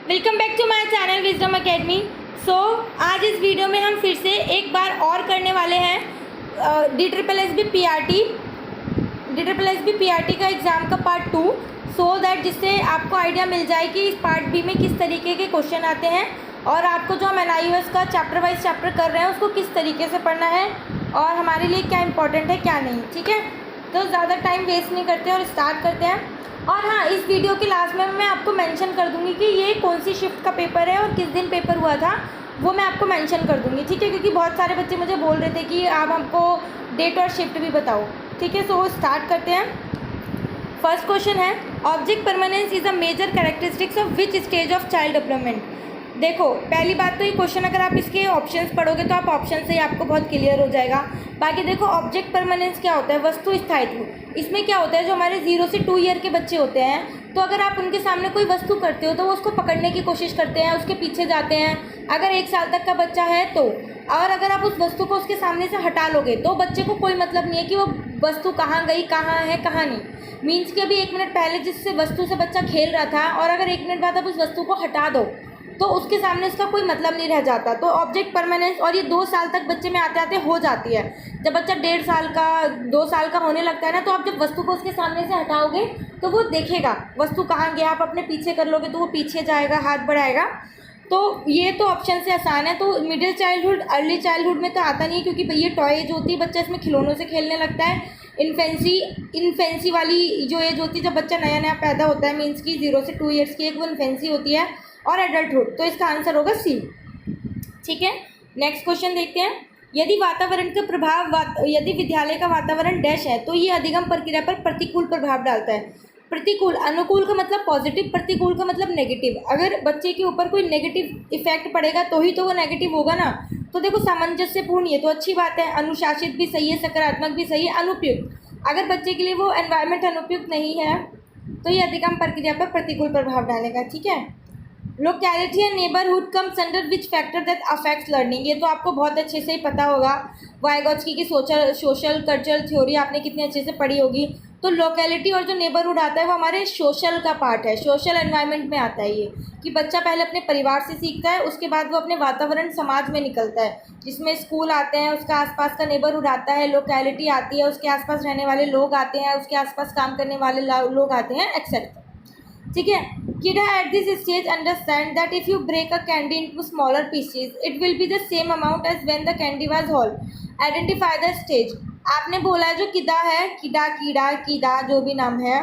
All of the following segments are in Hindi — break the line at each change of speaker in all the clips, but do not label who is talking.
Welcome back to my channel Wisdom Academy. आज इस वीडियो में हम फिर से एक बार और करने वाले हैं DSSB PRT का एग्ज़ाम का पार्ट 2, सो दैट जिससे आपको आइडिया मिल जाए कि इस पार्ट बी में किस तरीके के क्वेश्चन आते हैं और आपको जो हम NIOS का चैप्टर वाइज चैप्टर कर रहे हैं उसको किस तरीके से पढ़ना है और हमारे लिए क्या इंपॉर्टेंट है क्या नहीं। ठीक है, तो ज़्यादा टाइम वेस्ट नहीं करते और स्टार्ट करते हैं। और हाँ, इस वीडियो के लास्ट में मैं आपको मेंशन कर दूंगी कि ये कौन सी शिफ्ट का पेपर है और किस दिन पेपर हुआ था, वो मैं आपको मेंशन कर दूंगी। ठीक है, क्योंकि बहुत सारे बच्चे मुझे बोल रहे थे कि आप हमको डेट और शिफ्ट भी बताओ। ठीक है, सो स्टार्ट करते हैं। फर्स्ट क्वेश्चन है, object permanence is a major characteristics of which stage of child development. देखो, पहली बात तो ये क्वेश्चन अगर आप इसके ऑप्शंस पढ़ोगे तो आप ऑप्शन से ही आपको बहुत क्लियर हो जाएगा। बाकी देखो, ऑब्जेक्ट परमानेंस क्या होता है, वस्तु स्थायित्व। इसमें क्या होता है, जो हमारे 0 से 2 ईयर के बच्चे होते हैं, तो अगर आप उनके सामने कोई वस्तु करते हो तो वो उसको पकड़ने की कोशिश करते हैं, उसके पीछे जाते हैं। अगर 1 साल तक का बच्चा है तो, और अगर आप उस वस्तु को उसके सामने से हटा लोगे तो बच्चे को कोई मतलब नहीं है कि वो वस्तु कहाँ गई, कहाँ है, कहाँ नहीं। मीन्स कि अभी 1 मिनट पहले जिससे वस्तु से बच्चा खेल रहा था और अगर 1 मिनट बाद आप उस वस्तु को हटा दो तो उसके सामने उसका कोई मतलब नहीं रह जाता। तो ऑब्जेक्ट परमानेंस, और ये 2 साल तक बच्चे में आते आते हो जाती है। जब बच्चा 1.5 साल का 2 साल का होने लगता है ना, तो आप जब वस्तु को उसके सामने से हटाओगे तो वो देखेगा वस्तु कहाँ गया। आप अपने पीछे कर लोगे तो वो पीछे जाएगा, हाथ बढ़ाएगा। तो ये तो ऑप्शन से आसान है। तो मिडिल चाइल्डहुड, अर्ली चाइल्डहुड में तो आता नहीं है, क्योंकि ये टॉय एज होती है, बच्चा इसमें खिलौनों से खेलने लगता है। इन्फेंसी वाली जो एज होती है, जब बच्चा नया नया पैदा होता है, मीन्स की 0 से 2 ईयर्स की एक वो इन्फेंसी होती है। और एडल्टहुड, तो इसका आंसर होगा सी। ठीक है, नेक्स्ट क्वेश्चन देखते हैं। यदि वातावरण का प्रभाव, यदि विद्यालय का वातावरण डैश है तो ये अधिगम प्रक्रिया पर प्रतिकूल प्रभाव डालता है। प्रतिकूल, अनुकूल का मतलब पॉजिटिव, प्रतिकूल का मतलब नेगेटिव। अगर बच्चे के ऊपर कोई नेगेटिव इफेक्ट पड़ेगा तो ही तो वो नेगेटिव होगा ना। तो देखो, सामंजस्यपूर्ण ये तो अच्छी बात है, अनुशासित भी सही है, सकारात्मक भी सही है। अनुपयुक्त, अगर बच्चे के लिए वो एनवायरनमेंट अनुपयुक्त नहीं है तो ये अधिगम प्रक्रिया पर प्रतिकूल प्रभाव डालेगा। ठीक है, locality and neighbourhood comes under which factor that affects learning. ये तो आपको बहुत अच्छे से ही पता होगा। वाइगोत्स्की की सोशल कल्चरल थ्योरी आपने कितने अच्छे से पढ़ी होगी। तो लोकेलिटी और जो नेबरहुड आता है वो हमारे सोशल का पार्ट है, सोशल एनवायरनमेंट में आता है ये, कि बच्चा पहले अपने परिवार से सीखता है, उसके बाद वो अपने वातावरण समाज में निकलता है, जिसमें स्कूल आते हैं, उसका आसपास का नेबरहुड आता है, लोकेलिटी आती है, उसके आसपास रहने वाले लोग आते हैं, उसके आसपास काम करने वाले लोग आते हैं, एक्सेट्रा। ठीक है, kid at this stage understand that if you break a candy into smaller pieces it will be the same amount as when the candy was whole. Identify the stage. आपने बोला है जो किदा है, कीड़ा जो भी नाम है,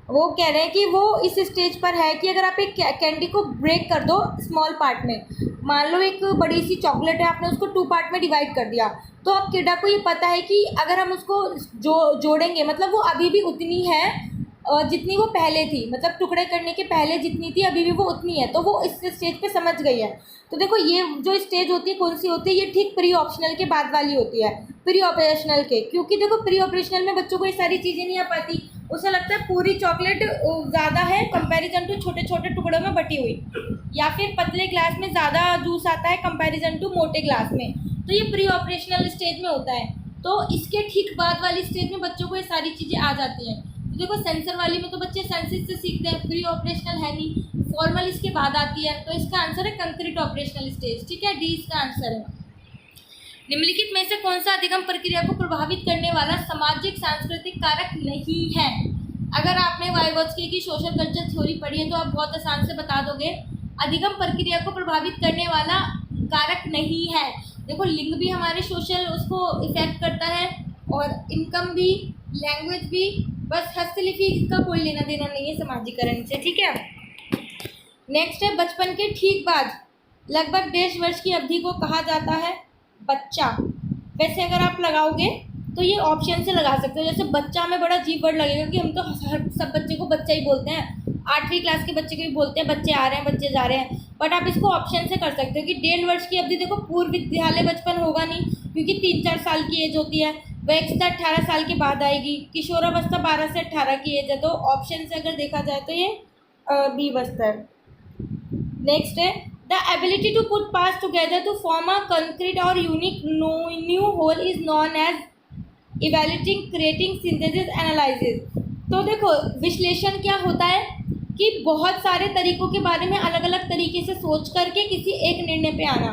वो कह रहे हैं कि वो इस स्टेज पर है कि अगर आप एक कैंडी को ब्रेक कर दो स्मॉल पार्ट में, मान लो एक बड़ी सी चॉकलेट है, आपने उसको 2 पार्ट में डिवाइड कर दिया, तो अब किडा को ये पता है कि अगर हम उसको जोड़ेंगे, मतलब वो अभी भी उतनी है जितनी वो पहले थी, मतलब टुकड़े करने के पहले जितनी थी अभी भी वो उतनी है, तो वो इस स्टेज पे समझ गई है। तो देखो, ये जो स्टेज होती है कौन सी होती है, ये ठीक प्री ऑप्शनल के बाद वाली होती है, प्री ऑपरेशनल के। क्योंकि देखो, प्री ऑपरेशनल में बच्चों को ये सारी चीज़ें नहीं आ पाती, उसे लगता है पूरी चॉकलेट ज़्यादा है कंपैरिजन टू छोटे छोटे टुकड़ों में बटी हुई, या फिर पतले ग्लास में ज़्यादा जूस आता है कंपैरिजन टू मोटे ग्लास में। तो ये प्री ऑपरेशनल स्टेज में होता है। तो इसके ठीक बाद वाली स्टेज में बच्चों को ये सारी चीज़ें आ जाती हैं। तो देखो, सेंसर वाली में तो बच्चे सेंसिस से सीखते हैं, प्री ऑपरेशनल है नहीं, फॉर्मल इसके बाद आती है। तो इसका आंसर है कंक्रीट ऑपरेशनल स्टेज। ठीक है, डी इसका आंसर है। निम्नलिखित में से कौन सा अधिगम प्रक्रिया को प्रभावित करने वाला सामाजिक सांस्कृतिक कारक नहीं है। अगर आपने वाइगोत्स्की की सोशल कल्चर थ्योरी पढ़ी है तो आप बहुत आसान से बता दोगे, अधिगम प्रक्रिया को प्रभावित करने वाला कारक नहीं है। देखो, लिंग भी हमारे सोशल उसको इफेक्ट करता है, और इनकम भी, लैंग्वेज भी, बस हस्तलिपि का कोई लेना देना नहीं है समाजीकरण से। ठीक है, नेक्स्ट है, बचपन के ठीक बाद लगभग 1.5 वर्ष की अवधि को कहा जाता है बच्चा। वैसे अगर आप लगाओगे तो ये ऑप्शन से लगा सकते हो। जैसे बच्चा में बड़ा अजीब वर्ड लगेगा कि हम तो सब बच्चे को बच्चा ही बोलते हैं, 8वीं क्लास के बच्चे को भी बोलते हैं बच्चे आ रहे हैं, बच्चे जा रहे हैं। बट आप इसको ऑप्शन से कर सकते हो कि 1.5 वर्ष की अवधि। देखो, पूर्व विद्यालय बचपन होगा नहीं, क्योंकि 3-4 साल की एज होती है, वयस्कता 18 साल के बाद आएगी, किशोरावस्था 12 से 18 की एज है। तो ऑप्शन से अगर देखा जाए तो ये बी बचता है। नेक्स्ट है, the ability to put parts together to form a concrete और unique new whole is known as evaluating, creating, synthesis, analysis. तो देखो, विश्लेषण क्या होता है कि बहुत सारे तरीकों के बारे में अलग अलग तरीके से सोच करके किसी एक निर्णय पे आना,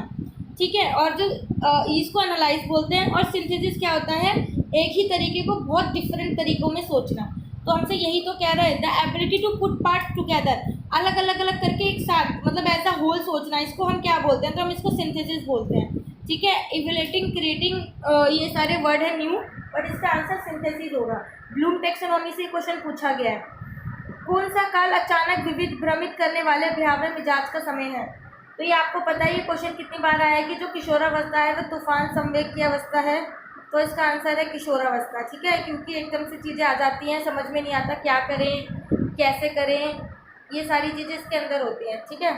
ठीक है। और जो इसको एनालाइज बोलते हैं। और सिंथेसिस क्या होता है, एक ही तरीके को बहुत डिफरेंट तरीकों में सोचना। तो हमसे यही तो कह रहे हैं, the ability to put parts together, अलग अलग अलग करके एक साथ, मतलब ऐसा होल सोचना, इसको हम क्या बोलते हैं, तो हम इसको सिंथेसिस बोलते हैं, ठीक है। इवेल्युएटिंग, क्रिएटिंग, ये सारे वर्ड है न्यू, बट इसका आंसर सिंथेसिस होगा। ब्लूम टैक्सोनॉमी से क्वेश्चन पूछा गया है, कौन सा काल अचानक विविध भ्रमित करने वाले भयावह मिजाज का समय है। तो ये आपको पता है, ये क्वेश्चन कितनी बार आया है कि जो किशोरावस्था है वो तूफान संवेग की अवस्था है। तो इसका आंसर है किशोरावस्था, ठीक है। क्योंकि एकदम से चीज़ें आ जाती हैं, समझ में नहीं आता क्या करें, कैसे करें, ये सारी चीज़ें इसके अंदर होती हैं, ठीक है।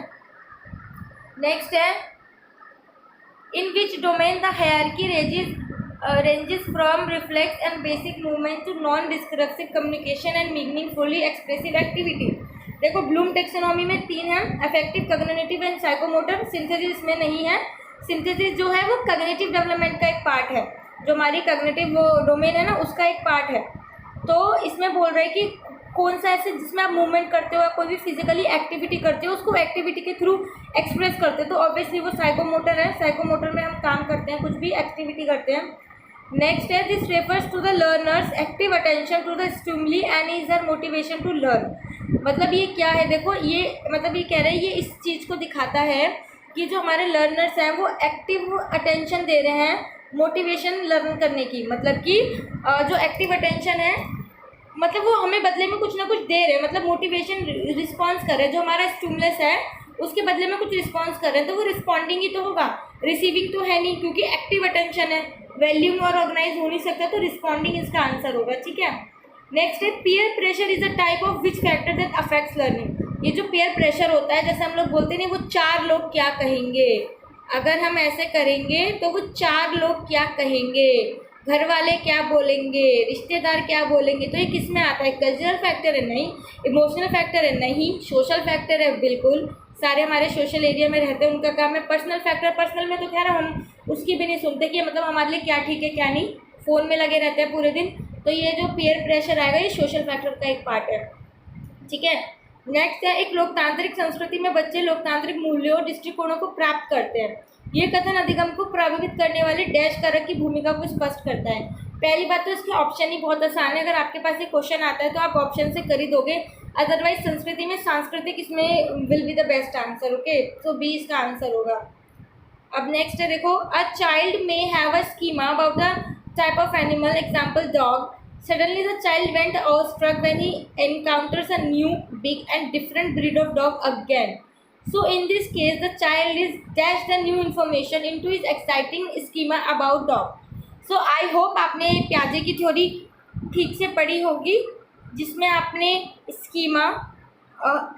नेक्स्ट है, in which domain the hierarchy ranges from reflex and basic movement to non-descriptive communication and meaningfully expressive activity। देखो ब्लूम टेक्सोनॉमी में 3 है, affective, cognitive and psychomotor. Synthesis में नहीं है। सिंथेसिस जो है वो कॉग्निटिव डेवलपमेंट का एक पार्ट है, जो हमारी कॉग्निटिव डोमेन है ना, उसका एक पार्ट है। तो इसमें बोल रहे हैं कि कौन सा ऐसे जिसमें आप मूवमेंट करते हो या कोई भी फिजिकली एक्टिविटी करते हो, उसको एक्टिविटी के थ्रू एक्सप्रेस करते हो, तो ऑब्वियसली वो साइकोमोटर है। साइकोमोटर में हम काम करते हैं, कुछ भी एक्टिविटी करते हैं। नेक्स्ट है, this refers to the learners active attention to the stimuli and is her motivation to learn. मतलब ये क्या है, देखो ये मतलब ये कह रहे हैं, ये इस चीज़ को दिखाता है कि जो हमारे लर्नर्स हैं वो एक्टिव अटेंशन दे रहे हैं मोटिवेशन लर्न करने की। मतलब कि जो एक्टिव अटेंशन है, मतलब वो हमें बदले में कुछ ना कुछ दे रहे हैं, मतलब मोटिवेशन रिस्पॉन्स कर रहे हैं। जो हमारा स्टिमुलस है उसके बदले में कुछ रिस्पॉन्स कर रहे हैं, तो वो रिस्पॉन्डिंग ही तो होगा, रिसीविंग तो है नहीं, क्योंकि एक्टिव अटेंशन है, वैल्यूम और ऑर्गेनाइज हो नहीं सकता, तो रिस्पॉन्डिंग इसका आंसर होगा, ठीक है। नेक्स्ट है, peer pressure is a type of which factor that affects learning. ये जो पीयर प्रेशर होता है, जैसे हम लोग बोलते हैं वो 4 लोग क्या कहेंगे, अगर हम ऐसे करेंगे तो वो 4 लोग क्या कहेंगे, घर वाले क्या बोलेंगे, रिश्तेदार क्या बोलेंगे, तो ये किस में आता है, कल्चरल फैक्टर है नहीं, इमोशनल फैक्टर है नहीं, सोशल फैक्टर है बिल्कुल, सारे हमारे सोशल एरिया में रहते हैं उनका काम है। पर्सनल फैक्टर, पर्सनल में तो खैर हम उसकी भी नहीं सुनते कि मतलब हमारे लिए क्या ठीक है क्या नहीं, फ़ोन में लगे रहते हैं पूरे दिन। तो ये जो पीयर प्रेशर आएगा ये सोशल फैक्टर का एक पार्ट है, ठीक है। नेक्स्ट है, एक लोकतांत्रिक संस्कृति में बच्चे लोकतांत्रिक मूल्यों और दृष्टिकोणों को प्राप्त करते हैं। ये कथन अधिगम को प्रभावित करने वाले डैश कारक की भूमिका को स्पष्ट करता है। पहली बात तो इसके ऑप्शन ही बहुत आसान है, अगर आपके पास एक क्वेश्चन आता है तो आप ऑप्शन से कर ही दोगे, अदरवाइज संस्कृति में सांस्कृतिक इसमें will be the best answer, okay. तो बी इसका आंसर होगा। अब नेक्स्ट है, देखो, a child may have a schema about the type of animal, example dog. Suddenly the child went awestruck when he encounters a new, big and different breed of dog again. So in this case, the child is dashed the new information into his exciting schema about dog. So I hope आपने प्याजे की थ्योरी ठीक से पढ़ी होगी, जिसमें आपने स्कीमा,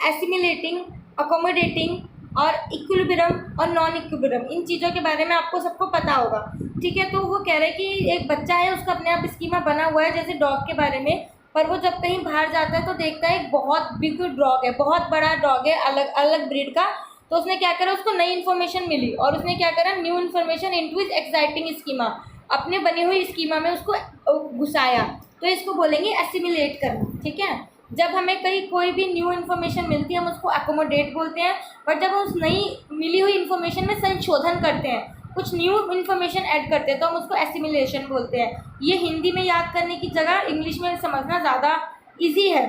एसिमिलेटिंग, अकोमोडेटिंग और इक्विलिब्रियम और नॉन इक्विलिब्रियम, इन चीज़ों के बारे में आपको सबको पता होगा, ठीक है। तो वो कह रहे हैं कि एक बच्चा है, उसका अपने आप स्कीमा बना हुआ है जैसे डॉग के बारे में, पर वो जब कहीं बाहर जाता है तो देखता है एक बहुत बिग डॉग है, बहुत बड़ा डॉग है, अलग अलग ब्रीड का। तो उसने क्या करा, उसको नई इन्फॉर्मेशन मिली और उसने क्या करा, new information into his exciting schema, अपने बनी हुई स्कीमा में उसको घुसाया। तो इसको बोलेंगे एसिमिलेट करना, ठीक है। जब हमें कहीं कोई भी न्यू इन्फॉर्मेशन मिलती है हम उसको अकोमोडेट बोलते हैं, बट जब हम उस नई मिली हुई इन्फॉर्मेशन में संशोधन करते हैं, कुछ न्यू इन्फॉर्मेशन ऐड करते हैं, तो हम उसको एसिमिलेशन बोलते हैं। ये हिंदी में याद करने की जगह इंग्लिश में समझना ज़्यादा इजी है,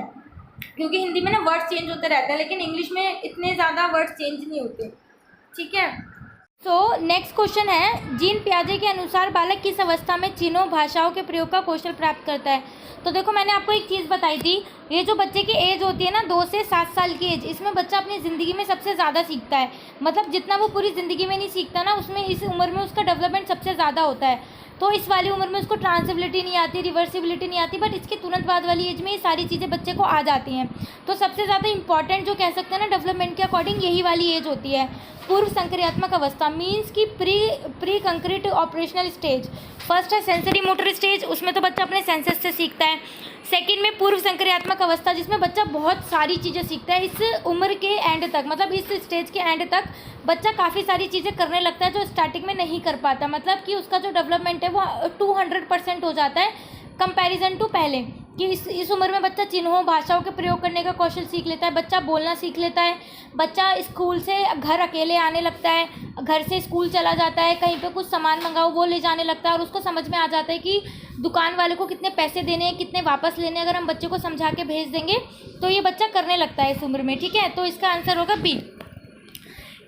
क्योंकि हिंदी में ना वर्ड्स चेंज होते रहते हैं, लेकिन इंग्लिश में इतने ज़्यादा वर्ड्स चेंज नहीं होते, ठीक है। तो नेक्स्ट क्वेश्चन है, जीन पियाजे के अनुसार बालक किस अवस्था में चिन्हों भाषाओं के प्रयोग का कौशल प्राप्त करता है। तो देखो मैंने आपको एक चीज़ बताई थी, ये जो बच्चे की एज होती है ना 2 से 7 साल की एज, इसमें बच्चा अपनी ज़िंदगी में सबसे ज़्यादा सीखता है। मतलब जितना वो पूरी ज़िंदगी में नहीं सीखता ना, उसमें इस उम्र में उसका डेवलपमेंट सबसे ज़्यादा होता है। तो इस वाली उम्र में उसको ट्रांसबिलिटी नहीं आती, रिवर्सिबिलिटी नहीं आती, बट इसके तुरंत बाद वाली एज में ये सारी चीज़ें बच्चे को आ जाती हैं। तो सबसे ज़्यादा इंपॉर्टेंट जो कह सकते हैं ना डेवलपमेंट के अकॉर्डिंग, यही वाली एज होती है। पूर्व संक्रियात्मक अवस्था मीन्स की pre concrete operational stage. First है सेंसरी मोटर स्टेज, उसमें तो बच्चा अपने सेंसेस से सीखता है। सेकंड में पूर्व संक्रियात्मक अवस्था, जिसमें बच्चा बहुत सारी चीज़ें सीखता है। इस उम्र के एंड तक, मतलब इस स्टेज के एंड तक बच्चा काफ़ी सारी चीज़ें करने लगता है जो स्टार्टिंग में नहीं कर पाता, मतलब कि उसका जो डेवलपमेंट है वो 200% हो जाता है कंपैरिजन टू पहले। कि इस उम्र में बच्चा चिन्हों भाषाओं के प्रयोग करने का कौशल सीख लेता है, बच्चा बोलना सीख लेता है, बच्चा स्कूल से घर अकेले आने लगता है, घर से स्कूल चला जाता है, कहीं पे कुछ सामान मंगाओ वो ले जाने लगता है और उसको समझ में आ जाता है कि दुकान वाले को कितने पैसे देने हैं, कितने वापस लेने हैं। अगर हम बच्चे को समझा के भेज देंगे तो ये बच्चा करने लगता है इस उम्र में, ठीक है। तो इसका आंसर होगा बी।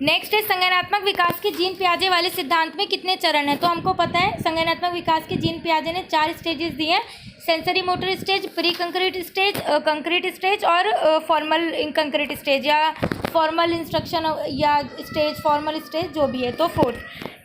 नेक्स्ट है संज्ञानात्मक विकास के जीन पियाजे वाले सिद्धांत में कितने चरण हैं। तो हमको पता है संज्ञानात्मक विकास के जीन पियाजे ने 4 स्टेजेस दिए हैं, sensory motor stage, pre concrete stage, concrete stage और फॉर्मल कंक्रीट स्टेज या फॉर्मल इंस्ट्रक्शन या स्टेज, फॉर्मल स्टेज जो भी है, तो 4,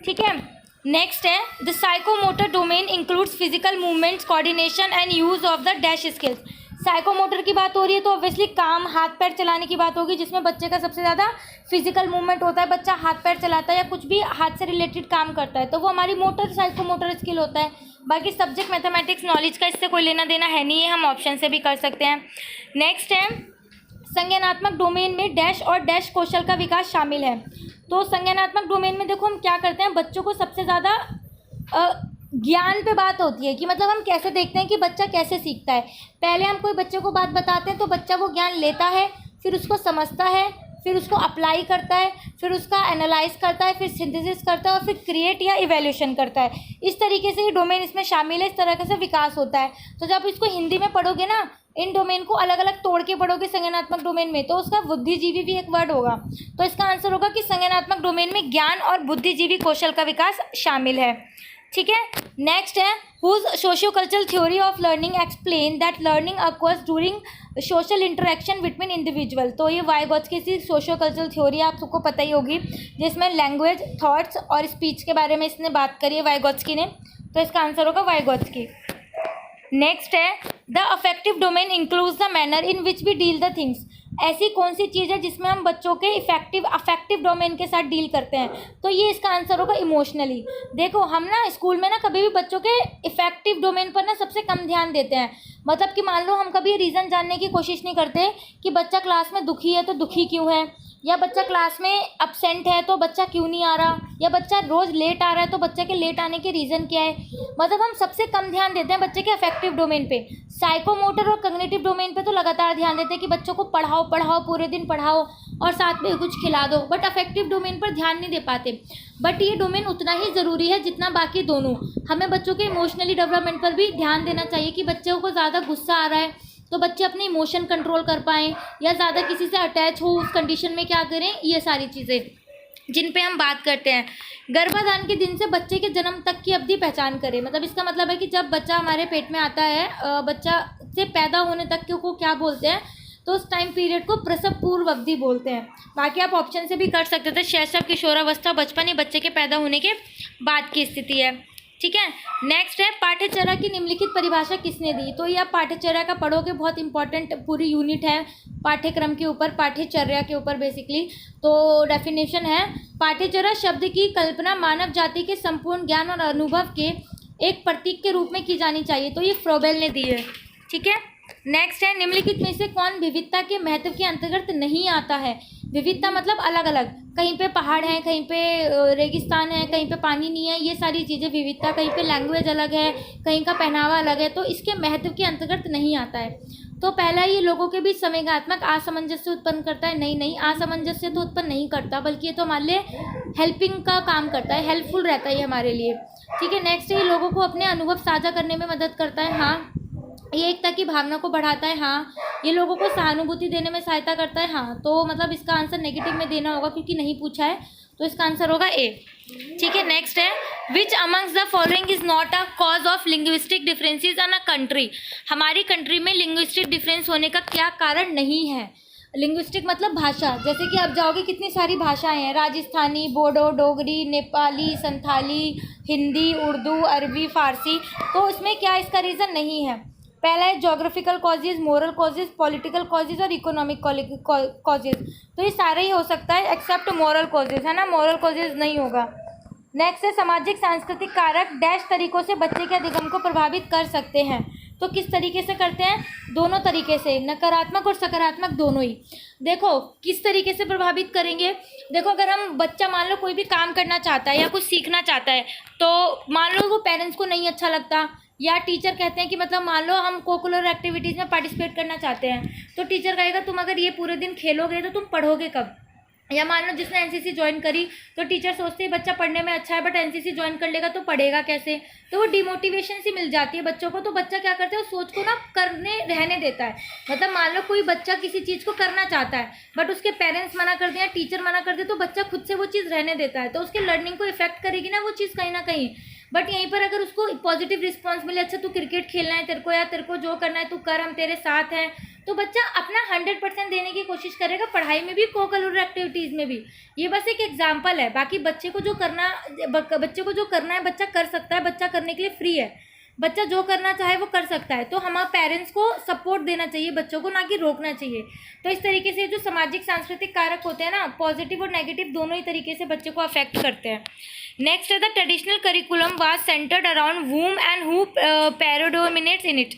ठीक है। नेक्स्ट है the psychomotor domain includes physical movements, coordination and use of the dash skills. Psychomotor की बात हो रही है तो ऑब्वियसली काम, हाथ पैर चलाने की बात होगी, जिसमें बच्चे का सबसे ज़्यादा फिजिकल मूवमेंट होता है, बच्चा हाथ पैर चलाता है या कुछ भी हाथ से रिलेटेड काम करता है, तो वो हमारी मोटर साइकोमोटर स्किल होता है। बाकी सब्जेक्ट मैथमेटिक्स नॉलेज का इससे कोई लेना देना है नहीं है, हम ऑप्शन से भी कर सकते हैं। नेक्स्ट है संज्ञानात्मक डोमेन में डैश और डैश कौशल का विकास शामिल है। तो संज्ञानात्मक डोमेन में देखो हम क्या करते हैं, बच्चों को सबसे ज़्यादा ज्ञान पे बात होती है कि मतलब हम कैसे देखते हैं कि बच्चा कैसे सीखता है। पहले हम कोई बच्चे को बात बताते हैं तो बच्चा वो ज्ञान लेता है, फिर उसको समझता है, फिर उसको अप्लाई करता है, फिर उसका एनालाइज करता है, फिर सिंथेसिस करता है और फिर क्रिएट या इवैल्यूएशन करता है। इस तरीके से ये डोमेन इसमें शामिल है, इस तरह से विकास होता है। तो जब इसको हिंदी में पढ़ोगे ना, इन डोमेन को अलग अलग तोड़ के पढ़ोगे संज्ञानात्मक डोमेन में, तो उसका बुद्धिजीवी भी एक वर्ड होगा। तो इसका आंसर होगा कि संज्ञानात्मक डोमेन में ज्ञान और बुद्धिजीवी कौशल का विकास शामिल है, ठीक है। नेक्स्ट है whose socio-cultural theory of learning explain that learning occurs during social interaction between individual. तो ये वाइगोत्स्की की सोशियो-कल्चरल थ्योरी आप सबको पता ही होगी, जिसमें लैंग्वेज, थॉट्स और स्पीच के बारे में इसने बात करी है वाइगोत्स्की ने। तो इसका आंसर होगा वाइगोत्स्की। नेक्स्ट है the affective domain includes the manner in which we deal the things. ऐसी कौन सी चीज़ है जिसमें हम बच्चों के अफेक्टिव डोमेन के साथ डील करते हैं। तो ये इसका आंसर होगा इमोशनली। देखो हम ना स्कूल में ना कभी भी बच्चों के इफेक्टिव डोमेन पर ना सबसे कम ध्यान देते हैं। मतलब कि मान लो हम कभी रीज़न जानने की कोशिश नहीं करते कि बच्चा क्लास में दुखी है तो दुखी क्यों है, या बच्चा क्लास में अपसेंट है तो बच्चा क्यों नहीं आ रहा, या बच्चा रोज़ लेट आ रहा है तो बच्चे के लेट आने के रीज़न क्या है। मतलब हम सबसे कम ध्यान देते हैं बच्चे के अफेक्टिव डोमेन पे। साइकोमोटर और कॉग्निटिव डोमेन पे तो लगातार ध्यान देते हैं कि बच्चों को पढ़ाओ पूरे दिन पढ़ाओ और साथ में कुछ खिला दो, बट अफेक्टिव डोमेन पर ध्यान नहीं दे पाते। बट ये डोमेन उतना ही ज़रूरी है जितना बाकी दोनों। हमें बच्चों के इमोशनली डेवलपमेंट पर भी ध्यान देना चाहिए कि बच्चों को ज़्यादा गुस्सा आ रहा है तो बच्चे अपने इमोशन कंट्रोल कर पाएँ, या ज़्यादा किसी से अटैच हो उस कंडीशन में क्या करें, ये सारी चीज़ें जिन पे हम बात करते हैं। गर्भाधान के दिन से बच्चे के जन्म तक की अवधि पहचान करें। मतलब इसका मतलब है कि जब बच्चा हमारे पेट में आता है, बच्चा से पैदा होने तक के को क्या बोलते हैं, तो उस टाइम पीरियड को प्रसव पूर्व अवधि बोलते हैं। बाकी आप ऑप्शन से भी कर सकते थे, शैशव, किशोरावस्था, बचपन, ये बच्चे के पैदा होने के बाद की स्थिति है, ठीक है। नेक्स्ट है पाठ्यचर्या की निम्नलिखित परिभाषा किसने दी। तो ये आप पाठ्यचर्या का पढ़ोगे, बहुत इंपॉर्टेंट पूरी यूनिट है पाठ्यक्रम के ऊपर, पाठ्यचर्या के ऊपर बेसिकली। तो डेफिनेशन है पाठ्यचर्या शब्द की कल्पना मानव जाति के संपूर्ण ज्ञान और अनुभव के एक प्रतीक के रूप में की जानी चाहिए। तो ये फ्रोबेल ने दी है, ठीक है। नेक्स्ट है निम्नलिखित में से कौन विविधता के महत्व के अंतर्गत नहीं आता है। विविधता मतलब अलग अलग, कहीं पे पहाड़ है, कहीं पे रेगिस्तान है, कहीं पे पानी नहीं है, ये सारी चीज़ें विविधता। कहीं पे लैंग्वेज अलग है, कहीं का पहनावा अलग है, तो इसके महत्व के अंतर्गत नहीं आता है। तो पहला ये लोगों के बीच संवेगात्मक असमंजस्य उत्पन्न करता है। नहीं, असमंजस्य तो उत्पन्न नहीं करता, बल्कि ये तो हमारे लिए हेल्पिंग का काम करता है, हेल्पफुल रहता है ये हमारे लिए, ठीक है। नेक्स्ट ये लोगों को अपने अनुभव साझा करने में मदद करता है। हाँ, ये एकता की भावना को बढ़ाता है। हाँ, ये लोगों को सहानुभूति देने में सहायता करता है। हाँ, तो मतलब इसका आंसर नेगेटिव में देना होगा क्योंकि नहीं पूछा है, तो इसका आंसर होगा ए, ठीक है। नेक्स्ट है विच amongst the following is not a cause of linguistic differences in a country. हमारी कंट्री में लिंग्विस्टिक डिफरेंस होने का क्या कारण नहीं है। लिंग्विस्टिक मतलब भाषा, जैसे कि आप जाओगे कितनी सारी भाषाएं हैं, राजस्थानी, बोडो, डोगरी, नेपाली, संथाली, हिंदी, उर्दू, अरबी, फारसी। तो इसमें क्या इसका रीज़न नहीं है। पहला है geographical causes, moral causes, political causes और इकोनॉमिक कॉजेज़। तो ये सारे ही हो सकता है एक्सेप्ट मोरल कॉजेज़, है ना, मोरल कॉजेज़ नहीं होगा। नेक्स्ट है सामाजिक सांस्कृतिक कारक डैश तरीकों से बच्चे के अधिगम को प्रभावित कर सकते हैं। तो किस तरीके से करते हैं, दोनों तरीके से, नकारात्मक और सकारात्मक दोनों ही। देखो किस तरीके से प्रभावित करेंगे। देखो अगर हम बच्चा मान लो कोई भी काम करना चाहता है या कुछ सीखना चाहता है, तो मान लो वो पेरेंट्स को नहीं अच्छा लगता, या टीचर कहते हैं कि मतलब मान लो हम कोकुलर एक्टिविटीज़ में पार्टिसिपेट करना चाहते हैं, तो टीचर कहेगा तुम अगर ये पूरे दिन खेलोगे तो तुम पढ़ोगे कब। या मान लो जिसने एनसीसी ज्वाइन करी तो टीचर सोचते हैं बच्चा पढ़ने में अच्छा है बट एनसीसी ज्वाइन कर लेगा तो पढ़ेगा कैसे, तो वो डिमोटिवेशन सी मिल जाती है बच्चों को। तो बच्चा क्या करता है, उस सोच को ना करने रहने देता है। मतलब मान लो कोई बच्चा किसी चीज़ को करना चाहता है बट उसके पेरेंट्स मना कर दें या टीचर मना कर दे, तो बच्चा खुद से वो चीज़ रहने देता है, तो उसके लर्निंग को इफेक्ट करेगी ना वो चीज़ कहीं ना कहीं। बट यहीं पर अगर उसको पॉजिटिव रिस्पॉन्स मिले, अच्छा तू क्रिकेट खेलना है तेरे को, या तेरे को जो करना है तू कर, हम तेरे साथ हैं, तो बच्चा अपना 100% देने की कोशिश करेगा, पढ़ाई में भी कोकलर एक्टिविटीज़ में भी। ये बस एक एग्जांपल है, बाकी बच्चे को जो करना है बच्चा कर सकता है, बच्चा करने के लिए फ्री है, बच्चा जो करना चाहे वो कर सकता है। तो हमारे पेरेंट्स को सपोर्ट देना चाहिए बच्चों को, ना कि रोकना चाहिए। तो इस तरीके से जो सामाजिक सांस्कृतिक कारक होते हैं ना, पॉजिटिव और नेगेटिव दोनों ही तरीके से बच्चे को अफेक्ट करते हैं। नेक्स्ट है the traditional curriculum was centered around whom and who predominates in it.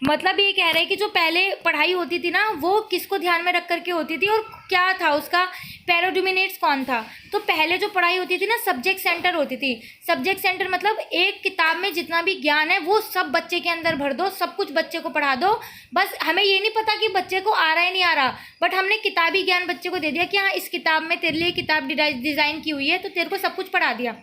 मतलब ये कह रहे हैं कि जो पहले पढ़ाई होती थी ना वो किसको ध्यान में रख करके होती थी और क्या था उसका प्रेडोमिनेट्स कौन था। तो पहले जो पढ़ाई होती थी ना सब्जेक्ट सेंटर होती थी। सब्जेक्ट सेंटर मतलब एक किताब में जितना भी ज्ञान है वो सब बच्चे के अंदर भर दो, सब कुछ बच्चे को पढ़ा दो। बस हमें ये नहीं पता कि बच्चे को आ रहा है नहीं आ रहा, बट हमने किताबी ज्ञान बच्चे को दे दिया कि हाँ इस किताब में तेरे लिए किताब डिज़ाइन की हुई है, तो तेरे को सब कुछ पढ़ा दिया।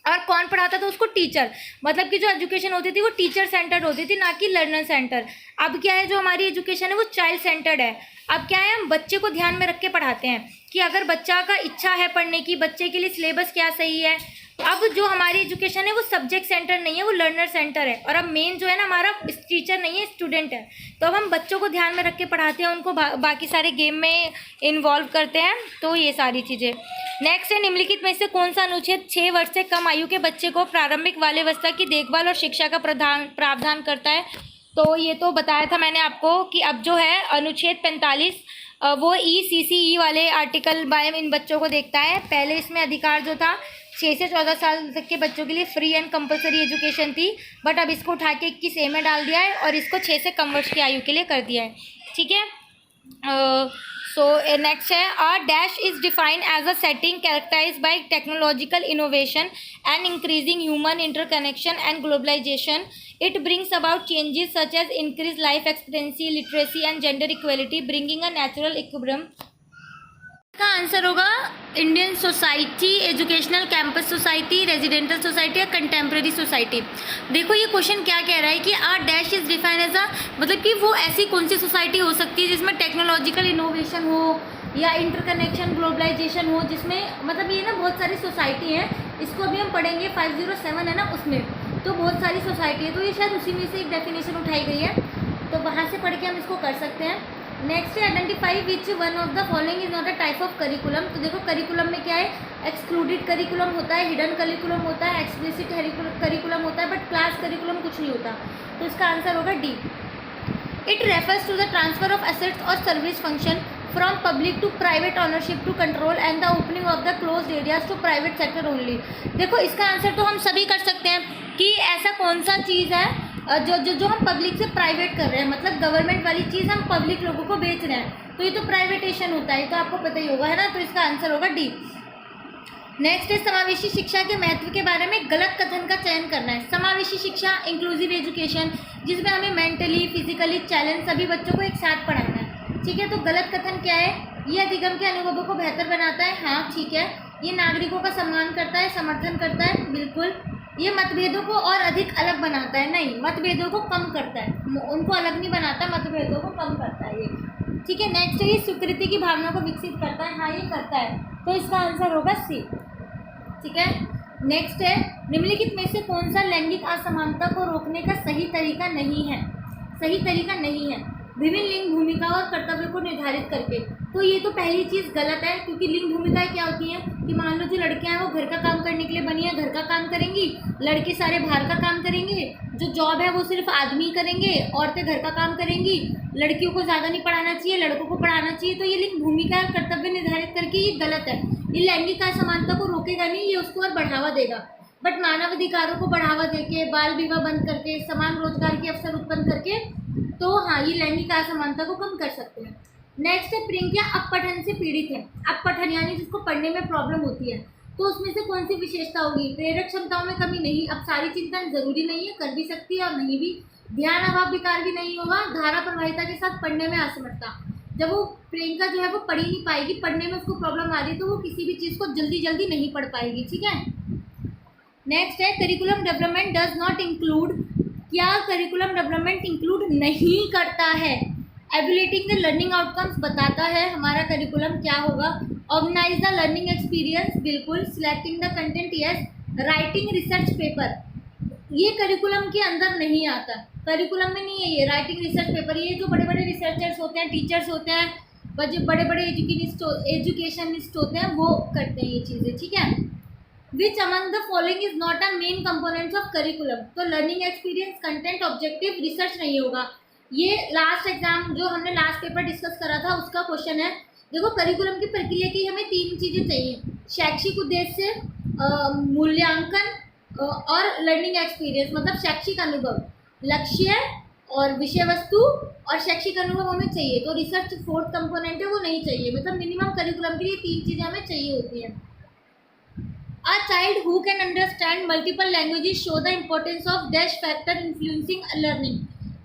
और कौन पढ़ाता था उसको, टीचर। मतलब कि जो एजुकेशन होती थी वो टीचर सेंटर्ड होती थी, ना कि लर्नर सेंटर। अब क्या है, जो हमारी एजुकेशन है वो चाइल्ड सेंटर्ड है। अब क्या है, हम बच्चे को ध्यान में रख के पढ़ाते हैं कि अगर बच्चा का इच्छा है पढ़ने की, बच्चे के लिए सिलेबस क्या सही है। अब जो हमारी एजुकेशन है वो सब्जेक्ट सेंटर नहीं है, वो लर्नर सेंटर है। और अब मेन जो है ना हमारा टीचर नहीं है, स्टूडेंट है। तो अब हम बच्चों को ध्यान में रख के पढ़ाते हैं, उनको बाकी सारे गेम में इन्वॉल्व करते हैं। तो ये सारी चीज़ें। नेक्स्ट है, निम्नलिखित में से कौन सा अनुच्छेद 6 वर्ष से कम आयु के बच्चे को प्रारंभिक बाल्यावस्था की देखभाल और शिक्षा का प्रावधान करता है। तो ये तो बताया था मैंने आपको कि अब जो है अनुच्छेद 45 वो ECCE वाले आर्टिकल बाय इन बच्चों को देखता है। पहले इसमें अधिकार जो था 6 से 14 साल तक के बच्चों के लिए फ्री एंड कंपलसरी एजुकेशन थी, बट अब इसको उठा के 21A में डाल दिया है और इसको 6 से कम वर्ष की आयु के लिए कर दिया है। ठीक है। सो नेक्स्ट है, a dash is defined as a setting characterize by technological innovation and increasing human interconnection and globalization. It brings about changes such as increased life expectancy, literacy and gender equality, bringing a natural equilibrium. का आंसर होगा Indian society, educational campus society, residential society या कंटेम्प्रेरी सोसाइटी. देखो ये क्वेश्चन क्या कह रहा है कि a dash is define as a, मतलब कि वो ऐसी कौन सी सोसाइटी हो सकती है जिसमें टेक्नोलॉजिकल इनोवेशन हो या इंटरकनेक्शन ग्लोबलाइजेशन हो, जिसमें मतलब ये ना बहुत सारी सोसाइटी हैं. इसको अभी हम पढ़ेंगे 507 है ना उसमें, तो बहुत सारी सोसाइटी है. तो ये शायद उसी में से एक डेफिनेशन उठाई गई है, तो वहाँ से पढ़ के हम इसको कर सकते हैं. नेक्स्ट है, identify which one of the following is not a type of curriculum. तो देखो करिकुलम में क्या है, एक्सक्लूडेड करिकुलम होता है, हिडन करिकुलम होता है, एक्सप्लिसिट करिकुलम होता है, बट क्लास करिकुलम कुछ नहीं होता. तो इसका आंसर होगा D. It refers to the transfer of assets और service function from public to private ownership to control and the opening of the closed areas to private sector only. देखो इसका आंसर तो हम सभी कर सकते हैं कि ऐसा कौन सा चीज़ है जो हम पब्लिक से प्राइवेट कर रहे हैं, मतलब गवर्नमेंट वाली चीज़ हम पब्लिक लोगों को बेच रहे हैं, तो ये तो प्राइवेटेशन होता है, तो आपको पता ही होगा है ना. तो इसका आंसर होगा डी. नेक्स्ट है, समावेशी शिक्षा के महत्व के बारे में गलत कथन का चयन करना है. समावेशी शिक्षा, इंक्लूसिव एजुकेशन, जिसमें हमें मेंटली फिजिकली चैलेंज सभी बच्चों को एक साथ पढ़ाना है. ठीक है, तो गलत कथन क्या है, ये अधिगम के अनुभवों को बेहतर बनाता है. हाँ ठीक है. ये नागरिकों का सम्मान करता है, समर्थन करता है, बिल्कुल. ये मतभेदों को और अधिक अलग बनाता है, नहीं, मतभेदों को कम करता है, उनको अलग नहीं बनाता, मतभेदों को कम करता है ये. ठीक है. नेक्स्ट है, ये स्वीकृति की भावना को विकसित करता है. हाँ ये करता है, तो इसका आंसर होगा सी. ठीक है. नेक्स्ट है, निम्नलिखित में से कौन सा लैंगिक असमानता को रोकने का सही तरीका नहीं है. सही तरीका नहीं है विभिन्न लिंग भूमिका और कर्तव्य को निर्धारित करके. तो ये तो पहली चीज़ गलत है, क्योंकि लिंग भूमिकाएं क्या होती हैं कि मान लो जो लड़कियां हैं वो घर का काम करने के लिए बनी है, घर का काम करेंगी, लड़के सारे बाहर का काम करेंगे, जो जॉब है वो सिर्फ आदमी करेंगे, औरतें घर का काम करेंगी, लड़कियों को ज़्यादा नहीं पढ़ाना चाहिए, लड़कों को पढ़ाना चाहिए. तो ये लिंग भूमिका और कर्तव्य निर्धारित करके ये गलत है. ये लैंगिक असमानता को रोकेगा नहीं, ये उसको और बढ़ावा देगा. बट मानव अधिकारों को बढ़ावा देके, बाल विवाह बंद करके, समान रोजगार के अवसर उत्पन्न करके, तो हाँ ये लैंगिक असमानता को कम कर सकते हैं. नेक्स्ट है, प्रियंका अपपठन से पीड़ित है. अपपठन यानी जिसको पढ़ने में प्रॉब्लम होती है,
तो उसमें से कौन सी विशेषता होगी? प्रेरक क्षमताओं में कमी नहीं, अब सारी चिंतन जरूरी नहीं है, कर भी सकती है और नहीं भी। ध्यान अभाव विकार भी नहीं होगा। धारा प्रवाहिता के साथ पढ़ने में असमर्थता, जब वो प्रियंका जो है वो पढ़ ही नहीं पाएगी, पढ़ने में उसको प्रॉब्लम आ रही है, तो वो किसी भी चीज़ को जल्दी जल्दी नहीं पढ़ पाएगी। ठीक है, नेक्स्ट है curriculum development does not include, क्या करिकुलम डेवलपमेंट इंक्लूड नहीं करता है? एवल्यूएटिंग द लर्निंग आउटकम्स बताता है हमारा करिकुलम क्या होगा। ऑर्गेनाइज द लर्निंग एक्सपीरियंस, बिल्कुल। Selecting the content, yes. Writing research paper, ये करिकुलम के अंदर नहीं आता, करिकुलम में नहीं है ये। राइटिंग रिसर्च पेपर, ये जो बड़े बड़े रिसर्चर्स होते हैं, टीचर्स होते हैं, जो बड़े बड़े एजुकेशनिस्ट होते हैं, वो करते हैं ये चीज़ें। ठीक है, which among the following is not a main components of curriculum, तो learning experience, content, objective, research नहीं होगा। ये लास्ट एग्जाम जो हमने लास्ट पेपर डिस्कस करा था उसका क्वेश्चन है। देखो, करिकुलम की प्रक्रिया की हमें 3 चीज़ें चाहिए: शैक्षिक उद्देश्य, मूल्यांकन और लर्निंग एक्सपीरियंस, मतलब शैक्षिक अनुभव, लक्ष्य और विषय वस्तु और शैक्षिक अनुभव हमें चाहिए। तो रिसर्च 4th कंपोनेंट है, वो नहीं चाहिए। मतलब मिनिमम करिकुलम के लिए 3 चीज़ें हमें चाहिए होती हैं। A child who can understand multiple languages show the importance of dash factor influencing learning.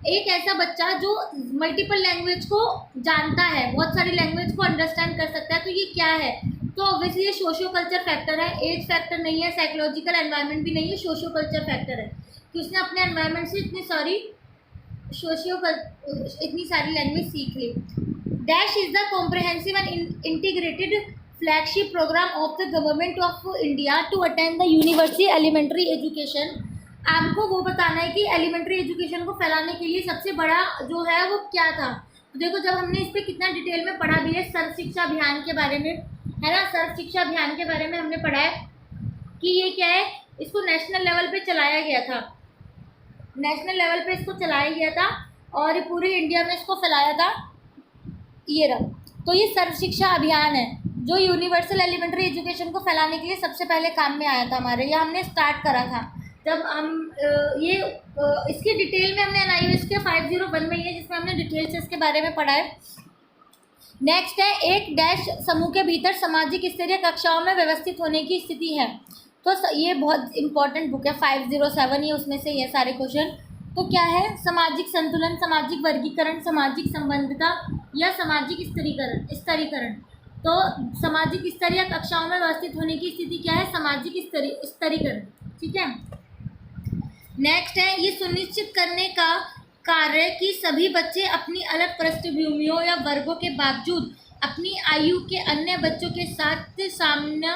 एक ऐसा बच्चा जो मल्टीपल लैंग्वेज को जानता है, बहुत सारी लैंग्वेज को अंडरस्टैंड कर सकता है, तो ये क्या है? तो ऑब्वियसली ये सोशियो कल्चर फैक्टर है, एज फैक्टर नहीं है, साइकोलॉजिकल एनवायरनमेंट भी नहीं है, सोशियो कल्चर फैक्टर है कि उसने अपने एनवायरनमेंट से इतनी सारी लैंग्वेज सीख ली। Dash is the comprehensive and integrated flagship programme of the government of India to attend the university elementary education. आपको वो बताना है कि एलिमेंट्री एजुकेशन को फैलाने के लिए सबसे बड़ा जो है वो क्या था। तो देखो, जब हमने इस पर कितना डिटेल में पढ़ा भी है, सर्व शिक्षा अभियान के बारे में, है ना, सर्व शिक्षा अभियान के बारे में हमने पढ़ा है कि ये क्या है, इसको नेशनल लेवल पे चलाया गया था, नेशनल लेवल पे इसको चलाया गया था और पूरे इंडिया में इसको फैलाया था। ये रहा, तो ये सर्व शिक्षा अभियान है जो यूनिवर्सल एलिमेंट्री एजुकेशन को फैलाने के लिए सबसे पहले काम में आया था हमारे। ये हमने स्टार्ट करा था जब हम इसकी डिटेल में हमने NIOS के 501 में ये, जिसमें हमने डिटेल से इसके बारे में पढ़ा है। नेक्स्ट है, एक डैश समूह के भीतर सामाजिक स्तरीय कक्षाओं में व्यवस्थित होने की स्थिति है। तो ये बहुत इंपॉर्टेंट बुक है, 507 ही उसमें से ये सारे क्वेश्चन। तो क्या है? सामाजिक संतुलन, सामाजिक वर्गीकरण, सामाजिक संबंधता या सामाजिक स्तरीकरण। तो सामाजिक स्तरीय कक्षाओं में व्यवस्थित होने की स्थिति क्या है? सामाजिक स्तरीकरण। ठीक है, नेक्स्ट है, ये सुनिश्चित करने का कार्य कि सभी बच्चे अपनी अलग पृष्ठभूमियों या वर्गों के बावजूद अपनी आयु के अन्य बच्चों के साथ सामना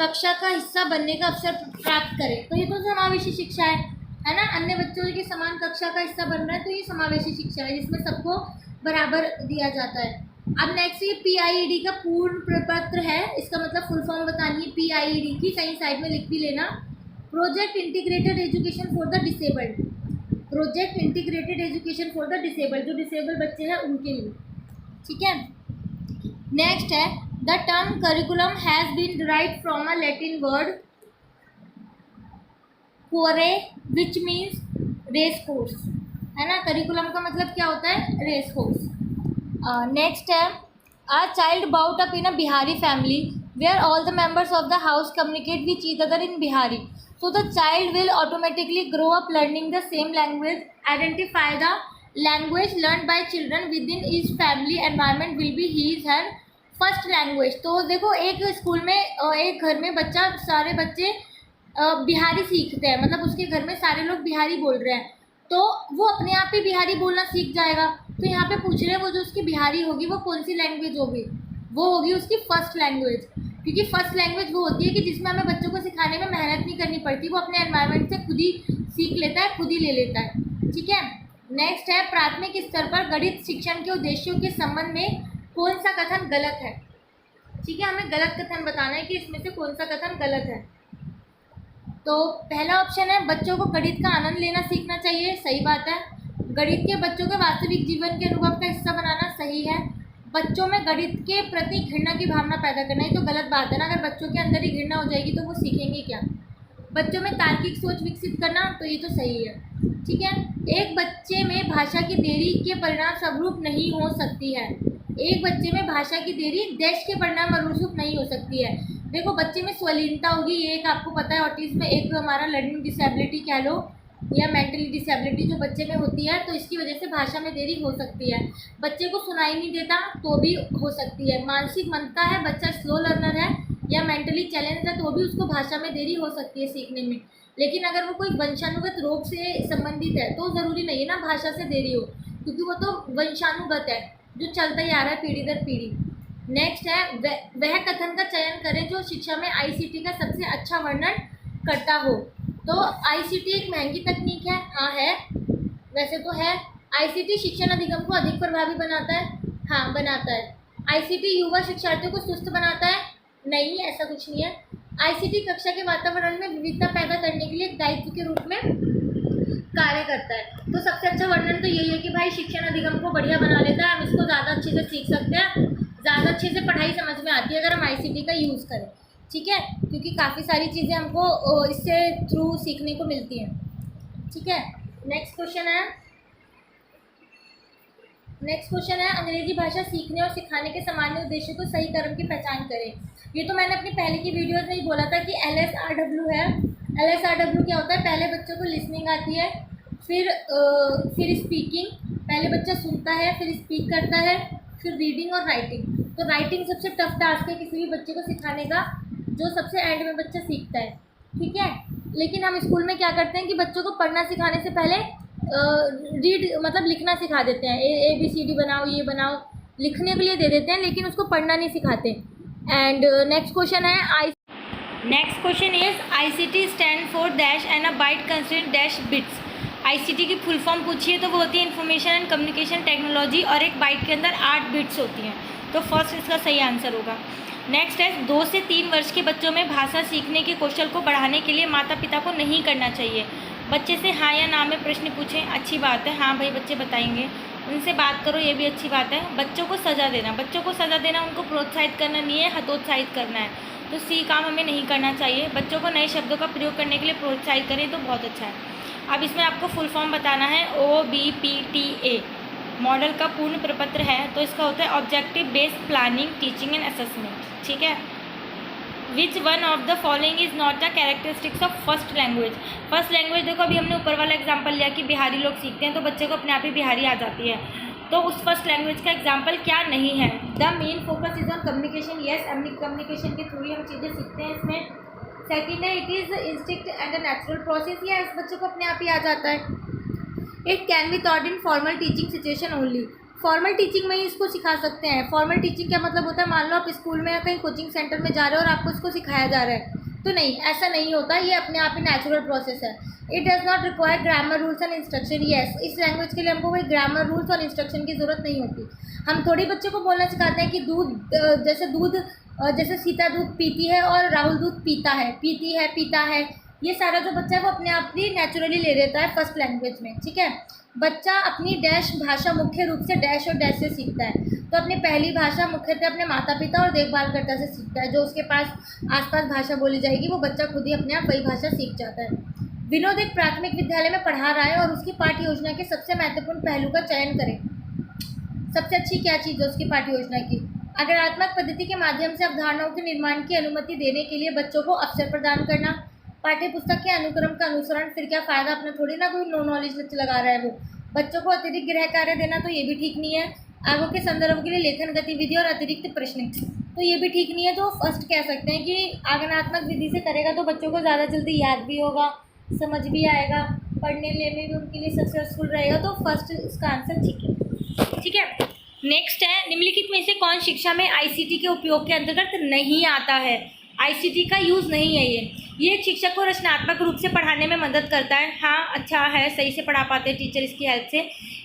कक्षा का हिस्सा बनने का अवसर प्राप्त करें। तो ये तो समावेशी शिक्षा है ना, अन्य बच्चों के समान कक्षा का हिस्सा बन रहा है, तो ये समावेशी शिक्षा है जिसमें सबको बराबर दिया जाता है। अब नेक्स्ट ये PIED का पूर्ण प्रपत्र है, इसका मतलब फुल फॉर्म बतानी है PIED की, सही साइड में लिख भी लेना। Project integrated education for the disabled, project integrated education for the disabled, जो डिसेबल बच्चे हैं उनके लिए। ठीक है, नेक्स्ट है, the term curriculum has been derived from a Latin word कोरे विच मीन्स रेस कोर्स, है ना। करिकुलम का मतलब क्या होता है? Race course. नेक्स्ट है, a child brought up in a Bihari family where all the members of the house communicate which each other in Bihari, so the child will automatically grow up learning the same language. Identify the language learned by children within his family environment will be his her first language. तो देखो, एक स्कूल में एक घर में बच्चा, सारे बच्चे बिहारी सीखते हैं, मतलब उसके घर में सारे लोग बिहारी बोल रहे हैं, तो वो अपने आप ही बिहारी बोलना सीख जाएगा। तो यहाँ पे पूछ रहे हैं वो जो उसकी बिहारी होगी वो कौन सी लैंग्वेज होगी? वो होगी उसकी फर्स्ट लैंग्वेज, क्योंकि फर्स्ट लैंग्वेज वो होती है कि जिसमें हमें बच्चों को सिखाने में मेहनत नहीं करनी पड़ती, वो अपने एनवायरनमेंट से खुद ही सीख लेता है, खुद ही ले लेता है। ठीक है, नेक्स्ट है, प्राथमिक स्तर पर गणित शिक्षण के उद्देश्यों के संबंध में कौन सा कथन गलत है? ठीक है, हमें गलत कथन बताना है कि इसमें से कौन सा कथन गलत है। तो पहला ऑप्शन है, बच्चों को गणित का आनंद लेना सीखना चाहिए, सही बात है। गणित के बच्चों के वास्तविक जीवन के अनुभव का हिस्सा बनाना, सही है। बच्चों में गणित के प्रति घृणा की भावना पैदा करना, ये तो गलत बात है ना। अगर बच्चों के अंदर ही घृणा हो जाएगी तो वो सीखेंगे क्या? बच्चों में तार्किक सोच विकसित करना, तो ये तो सही है। ठीक है, एक बच्चे में भाषा की देरी के परिणाम स्वरूप नहीं हो सकती है, एक बच्चे में भाषा की देरी देश के परिणाम स्वरूप नहीं हो सकती है। देखो बच्चे में स्वलीनता होगी, ये एक आपको पता है ऑटिज्म, एक हमारा लर्निंग डिसेबिलिटी कह लो या मेंटली डिसेबिलिटी जो बच्चे में होती है, तो इसकी वजह से भाषा में देरी हो सकती है। बच्चे को सुनाई नहीं देता तो भी हो सकती है। मानसिक मंदता है, बच्चा स्लो लर्नर है या मेंटली चैलेंज है तो भी उसको भाषा में देरी हो सकती है सीखने में। लेकिन अगर वो कोई वंशानुगत रोग से संबंधित है तो ज़रूरी नहीं है ना भाषा से देरी हो, क्योंकि वो तो वंशानुगत है जो चलता ही आ रहा है पीढ़ी दर पीढ़ी। नेक्स्ट है वह कथन का चयन करें जो शिक्षा में आईसीटी का सबसे अच्छा वर्णन करता हो। तो आईसीटी एक महंगी तकनीक है, हाँ है, वैसे तो है। आईसीटी शिक्षण अधिगम को अधिक प्रभावी बनाता है, हाँ बनाता है। आईसीटी युवा शिक्षार्थियों को सुस्त बनाता है, नहीं ऐसा कुछ नहीं है। आईसीटी कक्षा के वातावरण में विविधता पैदा करने के लिए एक दायित्व के रूप में कार्य करता है। तो सबसे अच्छा वर्णन तो यही है कि भाई शिक्षण अधिगम को बढ़िया बना लेता है, हम इसको ज़्यादा अच्छे से सीख सकते हैं, ज़्यादा अच्छे से पढ़ाई समझ में आती है अगर हम आईसीटी का यूज़ करें, ठीक है, क्योंकि काफ़ी सारी चीज़ें हमको इससे थ्रू सीखने को मिलती हैं, ठीक है। नेक्स्ट क्वेश्चन है अंग्रेजी भाषा सीखने और सिखाने के सामान्य उद्देश्य को सही क्रम की पहचान करें। ये तो मैंने अपनी पहले की वीडियोज़ में ही बोला था कि LSRW है। LSRW क्या होता है, पहले बच्चों को लिसनिंग आती है, फिर स्पीकिंग, पहले बच्चा सुनता है फिर स्पीक करता है, फिर रीडिंग और राइटिंग। तो राइटिंग सबसे टफ टास्क है किसी भी बच्चे को सिखाने का, जो सबसे एंड में बच्चा सीखता है, ठीक है। लेकिन हम स्कूल में क्या करते हैं कि बच्चों को पढ़ना सिखाने से पहले रीड मतलब लिखना सिखा देते हैं, ABCD बनाओ, ये बनाओ, लिखने के लिए दे देते हैं, लेकिन उसको पढ़ना नहीं सिखाते। And next question is ICT stand for dash and a byte consider dash bits. ICT की फुल फॉर्म पूछिए तो वो होती है इन्फॉर्मेशन एंड कम्युनिकेशन टेक्नोलॉजी, और एक बाइट के अंदर 8 बिट्स होती हैं। तो फर्स्ट इसका सही आंसर होगा। नेक्स्ट है 2 से 3 वर्ष के बच्चों में भाषा सीखने के कौशल को बढ़ाने के लिए माता पिता को नहीं करना चाहिए। बच्चे से हाँ या ना में प्रश्न पूछें, अच्छी बात है, हाँ भाई बच्चे बताएंगे, उनसे बात करो, ये भी अच्छी बात है। बच्चों को सज़ा देना उनको प्रोत्साहित करना नहीं है, हतोत्साहित करना है। तो सी काम हमें नहीं करना चाहिए। बच्चों को नए शब्दों का प्रयोग करने के लिए प्रोत्साहित करें तो बहुत अच्छा है। अब इसमें आपको फुल फॉर्म बताना है। OBPTA मॉडल का पूर्ण प्रपत्र है, तो इसका होता है objective based planning teaching and assessment, ठीक है। Which one of the following is not the characteristics of first language. First language देखो, अभी हमने ऊपर वाला एग्जाम्पल लिया कि बिहारी लोग सीखते हैं तो बच्चे को अपने आप ही बिहारी आ जाती है, तो उस फर्स्ट लैंग्वेज का एग्जाम्पल क्या नहीं है। The main focus is on communication, yes communication के थ्रू ही हम चीज़ें सीखते हैं इसमें। सेकेंड है it is instinct and a natural process, या इस बच्चे को अपने आप ही आ जाता है। It can be taught in formal teaching situation only, formal teaching में ही इसको सिखा सकते हैं। फॉर्मल टीचिंग क्या मतलब होता है, मान लो आप स्कूल में या कहीं कोचिंग सेंटर में जा रहे हो और आपको इसको सिखाया जा रहा है, तो नहीं, ऐसा नहीं होता, ये अपने आप ही नेचुरल प्रोसेस है। It does not require grammar rules and instruction, yes इस लैंग्वेज के लिए हमको कोई ग्रामर रूल्स और इंस्ट्रक्शन की ज़रूरत नहीं होती। हम थोड़ी बच्चे को बोलना सिखाते हैं कि दूध जैसे सीता दूध पीती है और राहुल दूध पीता है, पीती है, पीता है, ये सारा जो बच्चा है वो अपने आप ही नेचुरली ले लेता है फर्स्ट लैंग्वेज में, ठीक है। बच्चा अपनी डैश भाषा मुख्य रूप से डैश और डैश से सीखता है, तो अपनी पहली भाषा मुख्यतः अपने माता पिता और देखभालकर्ता से सीखता है। जो उसके पास आसपास भाषा बोली जाएगी वो बच्चा खुद ही अपने आप वही भाषा सीख जाता है। विनोद एक प्राथमिक विद्यालय में पढ़ा रहा है और उसकी पाठ्य योजना के सबसे महत्वपूर्ण पहलू का चयन करें। सबसे अच्छी क्या चीज़ है उसकी पाठ्य योजना की। आगरात्मक पद्धति के माध्यम से अवधारणाओं के निर्माण की अनुमति देने के लिए बच्चों को अवसर प्रदान करना। पाठ्य पुस्तक के अनुक्रम का अनुसरण, फिर क्या फ़ायदा, अपना थोड़ी ना कोई नो नॉलेज लगा रहा है वो। बच्चों को अतिरिक्त गृह कार्य देना, तो ये भी ठीक नहीं है। आगों के संदर्भ के लिए लेखन गतिविधि और अतिरिक्त प्रश्न, तो ये भी ठीक नहीं है। तो फर्स्ट कह सकते हैं कि आगमनात्मक विधि से करेगा तो बच्चों को ज़्यादा जल्दी याद भी होगा, समझ भी आएगा, पढ़ने लेने भी उनके लिए सक्सेसफुल रहेगा। तो फर्स्ट इसका आंसर ठीक है। नेक्स्ट है निम्नलिखित में से कौन शिक्षा में आईसीटी के उपयोग के अंतर्गत नहीं आता है। आईसीटी का यूज़ नहीं है ये एक शिक्षक को रचनात्मक रूप से पढ़ाने में मदद करता है। हाँ अच्छा है, सही से पढ़ा पाते हैं टीचर इसकी हेल्प से।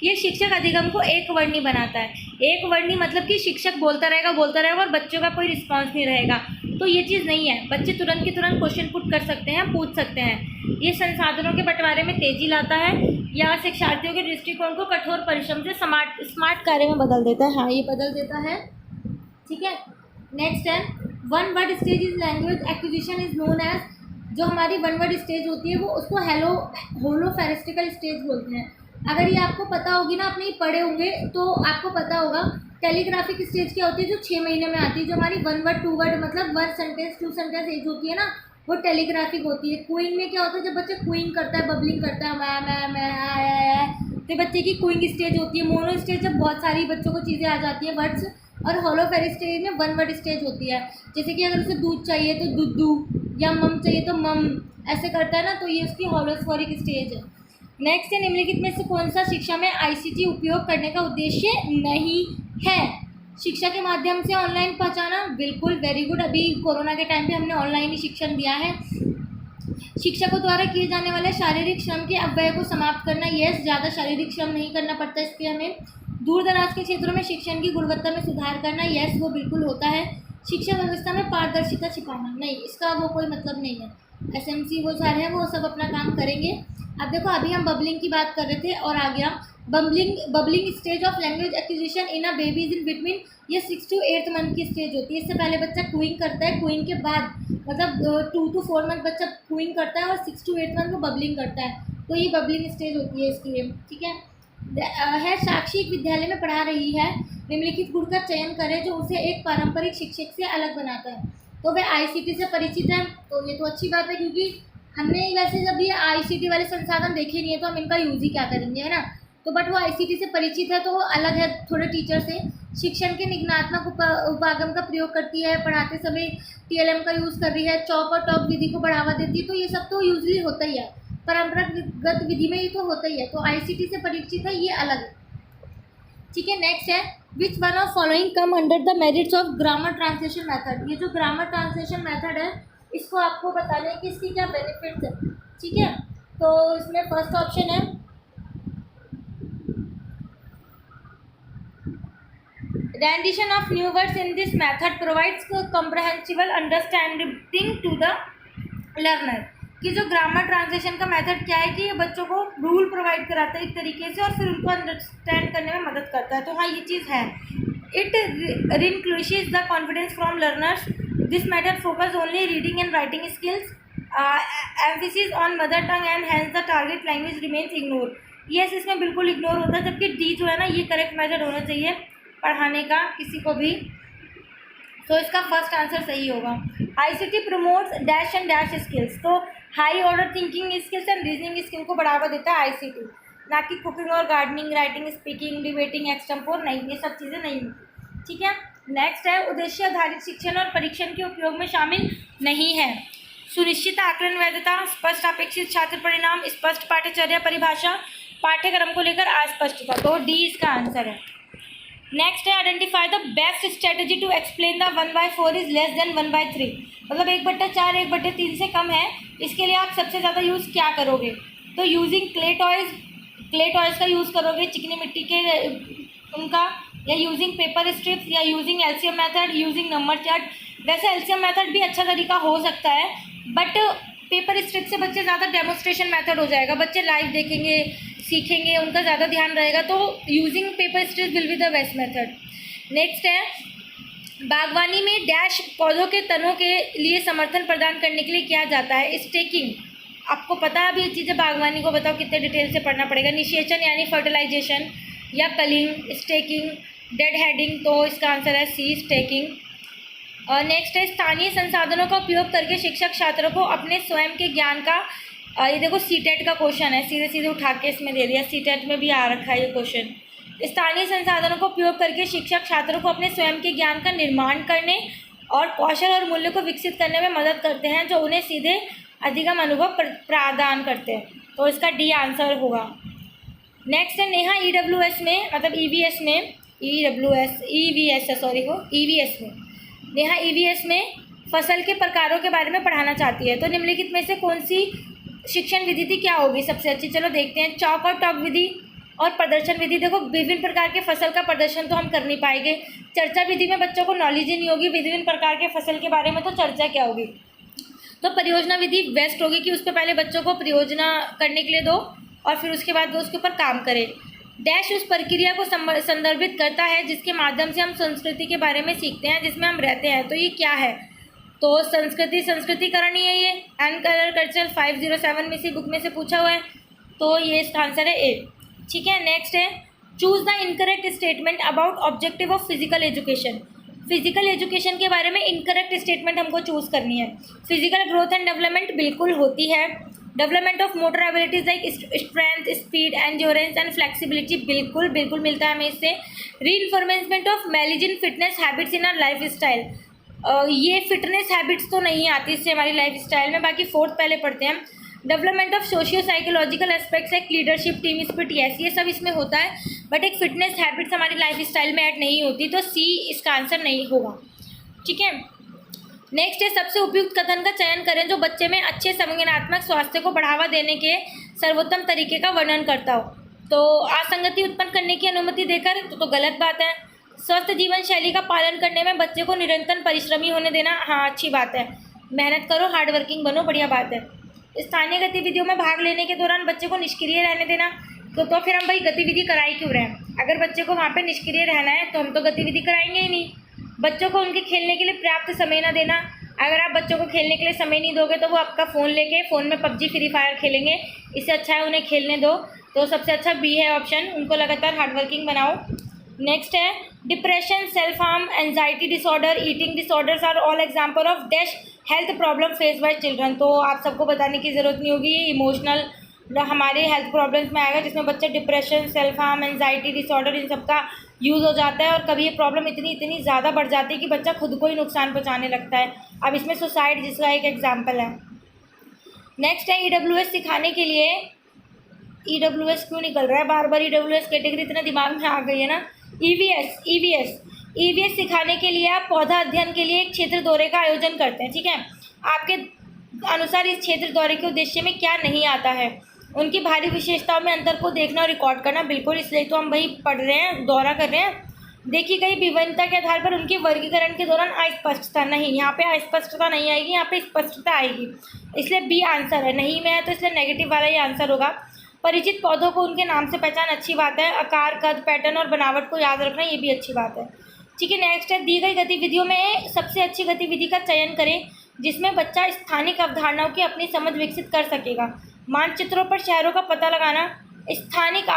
ये शिक्षक अधिगम को एक वर्णी बनाता है। एक वर्णी मतलब कि शिक्षक बोलता रहेगा और बच्चों का कोई रिस्पॉन्स नहीं रहेगा, तो ये चीज़ नहीं है। बच्चे तुरंत के तुरंत क्वेश्चन पुट कर सकते हैं, पूछ सकते हैं। ये संसाधनों के बंटवारे में तेजी लाता है या शिक्षार्थियों के दृष्टिकोण को कठोर परिश्रम से स्मार्ट कार्य में बदल देता है। हाँ ये बदल देता है, ठीक है। नेक्स्ट है one word stage is language acquisition is known as, जो हमारी वन वर्ड स्टेज होती है वो उसको होलोफेरेस्टिकल स्टेज बोलते हैं। अगर ये आपको पता होगी ना, आपने पढ़े होंगे तो आपको पता होगा टेलीग्राफिक स्टेज क्या होती है, जो 6 महीने में आती है, जो हमारी 1 वर्ड 2 वर्ड मतलब 1 सेंटेंस 2 सेंटेंस एज होती है ना, वो टेलीग्राफिक होती है। क्वीन में क्या होता है, जब बच्चा क्वीन करता है, बबलिंग करता है, मैं आया, तो बच्चे की क्वींग स्टेज होती है। मोनो स्टेज जब बहुत सारी बच्चों को चीज़ें आ जाती हैं वर्ड्स, और होलोफेरिक स्टेज में 1 वर्ड स्टेज होती है। जैसे कि अगर उसे दूध चाहिए तो दुद्धू, या मम चाहिए तो मम, ऐसे करता है ना, तो ये उसकी होलोफेरिक स्टेज है। नेक्स्ट है, निम्नलिखित में से कौन सा शिक्षा में आईसीटी उपयोग करने का उद्देश्य नहीं है? शिक्षा के माध्यम से ऑनलाइन पहुंचाना, बिल्कुल वेरी गुड। अभी कोरोना के टाइम पे हमने ऑनलाइन ही शिक्षण दिया है। शिक्षकों द्वारा किए जाने वाले शारीरिक श्रम के अपव्यय को समाप्त करना, यस, ज़्यादा शारीरिक श्रम नहीं करना पड़ता इसके हमें। दूर दराज के क्षेत्रों में शिक्षण की गुणवत्ता में सुधार करना, यस, वो बिल्कुल होता है। शिक्षा व्यवस्था में पारदर्शिता छिपाना, नहीं, इसका वो कोई मतलब नहीं है। एसएमसी वो सारे हैं, वो सब अपना काम करेंगे। अब देखो, अभी हम बबलिंग की बात कर रहे थे और आ गया bubbling stage of language acquisition in a babies in between, ये 6 to 8 मंथ की स्टेज होती है। इससे पहले बच्चा क्वींग करता है, क्वींग के बाद मतलब 2 to 4 मंथ बच्चा क्वींग करता है और 6 to 8 मंथ वो बबलिंग करता है, तो ये बबलिंग स्टेज होती है इसकी, ठीक है। साक्षी एक विद्यालय में पढ़ा रही है, निम्नलिखित गुण का चयन करें जो उसे एक पारंपरिक शिक्षक से अलग बनाता है। तो वह आईसीटी से परिचित है, तो ये तो अच्छी बात है, क्योंकि हमने वैसे जब ये आईसीटी वाले संसाधन देखे नहीं है तो हम इनका यूज़ ही क्या करेंगे, है ना। तो बट वो आईसीटी से परिचित है, तो वो अलग है थोड़े टीचर से। शिक्षण के निगनात्मक उपागम का प्रयोग करती है, पढ़ाते समय टीएलएम का यूज़ कर रही है, चॉक और टॉक विधि को बढ़ावा देती है, तो ये सब तो यूजली होता ही है, परंपरागत विधि में ये तो होता ही है। तो आईसीटी से परिचित है, ये अलग है, ठीक है। नेक्स्ट है, which one of following come under the merits of grammar translation method. ये जो ग्रामर ट्रांसलेशन मेथड है, इसको आपको बताना है कि इसकी क्या बेनिफिट्स है, ठीक है। तो इसमें फर्स्ट ऑप्शन है rendition of new words in this method provides comprehensible understanding to the learner। कि जो ग्रामर ट्रांसलेशन का मेथड क्या है कि ये बच्चों को रूल प्रोवाइड कराता है एक तरीके से और फिर उनको अंडरस्टैंड करने में मदद करता है। तो हाँ, ये चीज़ है। इट रिनक्लूशेस the confidence from learners. This method focus only reading and writing skills, emphasis on mother tongue and hence the target language remains ignore. Yes, इसमें बिल्कुल इग्नोर होता है, जबकि डी जो है ना, ये करेक्ट मेथड होना चाहिए पढ़ाने का किसी को भी। तो इसका फर्स्ट आंसर सही होगा। ICT promotes dash and dash skills, तो high order thinking skills and reasoning skill को बढ़ावा देता है आईसीटी, ना कि कुकिंग और gardening, writing, speaking, debating, extempore, नहीं, ये सब चीज़ें नहीं होती, ठीक है। नेक्स्ट है, उद्देश्य आधारित शिक्षण और परीक्षण के उपयोग में शामिल नहीं है। सुनिश्चित आकलन वैधता, स्पष्ट अपेक्षित छात्र परिणाम, स्पष्ट पाठ्यचर्या परिभाषा, पाठ्यक्रम को लेकर अस्पष्टता, तो डी इसका आंसर है। नेक्स्ट है, identify the best strategy to explain the 1/4 is less than 1/3। मतलब 1/4 1/3 से कम है, इसके लिए आप सबसे ज़्यादा यूज़ क्या करोगे? तो यूजिंग क्ले टॉयज़ का यूज़ करोगे, चिकनी मिट्टी के उनका, या यूजिंग पेपर स्ट्रिप्स, या using LCM method, using number chart. वैसे एलसीएम मेथड भी अच्छा तरीका हो सकता है, बट पेपर स्ट्रिप से बच्चे ज़्यादा डेमोस्ट्रेशन मेथड हो जाएगा, बच्चे लाइव देखेंगे, सीखेंगे, उनका ज़्यादा ध्यान रहेगा, तो using paper strip will be the best method. Next है, बागवानी में डैश पौधों के तनों के लिए समर्थन प्रदान करने के लिए किया जाता है, स्टेकिंग। आपको पता है अभी ये चीज़ें, बागवानी को बताओ कितने डिटेल से पढ़ना पड़ेगा। निषेचन यानी फर्टिलाइजेशन, या कलिंग, स्टेकिंग, डेड हेडिंग, तो इसका आंसर है सी, स्टेकिंग। और नेक्स्ट है, स्थानीय संसाधनों का उपयोग करके शिक्षक छात्रों को अपने स्वयं के ज्ञान का, ये देखो सीटेट का क्वेश्चन है, सीधे सीधे उठा के इसमें दे दिया, सीटेट में भी आ रखा है ये क्वेश्चन। स्थानीय संसाधनों का उपयोग करके शिक्षक छात्रों को अपने स्वयं के ज्ञान का निर्माण करने और कौशल और मूल्य को विकसित करने में मदद करते हैं, जो उन्हें सीधे अधिगम अनुभव प्रदान करते हैं, तो इसका डी आंसर होगा। नेक्स्ट है, नेहा ईडब्ल्यूएस में, मतलब ईवीएस में, ईवीएस में नेहा ईवीएस में फसल के प्रकारों के बारे में पढ़ाना चाहती है। तो निम्नलिखित में से कौन सी शिक्षण विधि थी, क्या होगी सबसे अच्छी? चलो देखते हैं। चॉक और टॉक विधि और प्रदर्शन विधि। देखो, विभिन्न प्रकार के फसल का प्रदर्शन तो हम कर नहीं पाएंगे। चर्चा विधि में बच्चों को नॉलेज ही नहीं होगी, विभिन्न प्रकार के फसल के बारे में तो चर्चा क्या होगी। तो परियोजना विधि बेस्ट होगी कि उसके पहले बच्चों को परियोजना करने के लिए दो और फिर उसके बाद वो उसके ऊपर काम करें। डैश उस प्रक्रिया को संदर्भित करता है जिसके माध्यम से हम संस्कृति के बारे में सीखते हैं जिसमें हम रहते हैं। तो ये क्या है? तो संस्कृतिकरण ही है ये। एंड कलर कल्चर 507 में से बुक में से पूछा हुआ है, तो ये इसका आंसर है ए। ठीक है, नेक्स्ट है,
choose the incorrect statement about objective of physical education. Physical education के बारे में इनकरेक्ट स्टेटमेंट हमको चूज करनी है। फिजिकल ग्रोथ एंड डेवलपमेंट बिल्कुल होती है। Development of motor abilities like strength, speed, endurance and flexibility बिल्कुल बिल्कुल मिलता है हमें इससे। रीइंफोर्समेंट ऑफ मैलिजिन fitness habits in our life style, ये फिटनेस हैबिट्स तो नहीं आती इससे हमारी लाइफ स्टाइल में। बाकी फोर्थ पहले पढ़ते हैं। Development of socio psychological aspects like leadership, team spirit, yes ये सब इसमें होता है, बट एक फिटनेस हैबिट्स हमारी लाइफ स्टाइल में ऐड नहीं होती, तो सी इसका आंसर नहीं होगा। ठीक है, नेक्स्ट है सबसे उपयुक्त कथन का चयन करें जो बच्चे में अच्छे संज्ञानात्मक स्वास्थ्य को बढ़ावा देने के सर्वोत्तम तरीके का वर्णन करता हो। तो असंगति उत्पन्न करने की अनुमति देकर तो गलत बात है। स्वस्थ जीवन शैली का पालन करने में बच्चे को निरंतर परिश्रमी होने देना, हाँ अच्छी बात है। मेहनत करो, हार्ड वर्किंग बनो, बढ़िया बात है। स्थानीय गतिविधियों में भाग लेने के दौरान बच्चे को निष्क्रिय रहने देना, तो फिर हम भाई गतिविधि कराई क्यों रहे हैं? अगर बच्चे को वहाँ पे निष्क्रिय रहना है तो हम तो गतिविधि कराएंगे ही नहीं। बच्चों को उनके खेलने के लिए पर्याप्त समय न देना। अगर आप बच्चों को खेलने के लिए समय नहीं दोगे तो वो आपका फ़ोन लेके फ़ोन में पबजी, फ्री फायर खेलेंगे। इससे अच्छा है उन्हें खेलने दो। तो सबसे अच्छा बी है ऑप्शन, उनको लगातार हार्ड वर्किंग बनाओ। नेक्स्ट है depression, self harm, anxiety disorder, eating disorders are all example of dash health problem face by children. तो आप सबको बताने की ज़रूरत नहीं होगी, ये इमोशनल हमारे हेल्थ प्रॉब्लम्स में आएगा, जिसमें बच्चे depression, self harm, anxiety disorder in सब का यूज़ हो जाता है। और कभी ये प्रॉब्लम इतनी ज़्यादा बढ़ जाती है कि बच्चा खुद को ही नुकसान पहुंचाने लगता है। अब इसमें सुसाइड जिसका एक एग्जाम्पल है। नेक्स्ट है EWS सिखाने के लिए, EWS क्यों निकल रहा है बार बार, EWS कैटेगरी इतना दिमाग में आ गई है ना। EVS सिखाने के लिए आप पौधा अध्ययन के लिए एक क्षेत्र दौरे का आयोजन करते हैं। ठीक है, आपके अनुसार इस क्षेत्र दौरे के उद्देश्य में क्या नहीं आता है? उनकी भारी विशेषताओं में अंतर को देखना और रिकॉर्ड करना, बिल्कुल इसलिए तो हम वही पढ़ रहे हैं, दौरा कर रहे हैं। देखी गई विभिन्नता के आधार पर उनके वर्गीकरण के दौरान अस्पष्टता, नहीं यहाँ पे अस्पष्टता नहीं आएगी, यहाँ पे स्पष्टता आएगी, इसलिए बी आंसर है। नहीं में है तो इसलिए नेगेटिव वाला ही आंसर होगा। परिचित पौधों को उनके नाम से पहचान, अच्छी बात है। आकार, कद, पैटर्न और बनावट को याद रखना, ये भी अच्छी बात है। ठीक है, नेक्स्ट है दी गई गतिविधियों में सबसे अच्छी गतिविधि का चयन करें जिसमें बच्चा स्थानिक अवधारणाओं की अपनी समझ विकसित कर सकेगा। मानचित्रों पर शहरों का पता लगाना, स्थानिक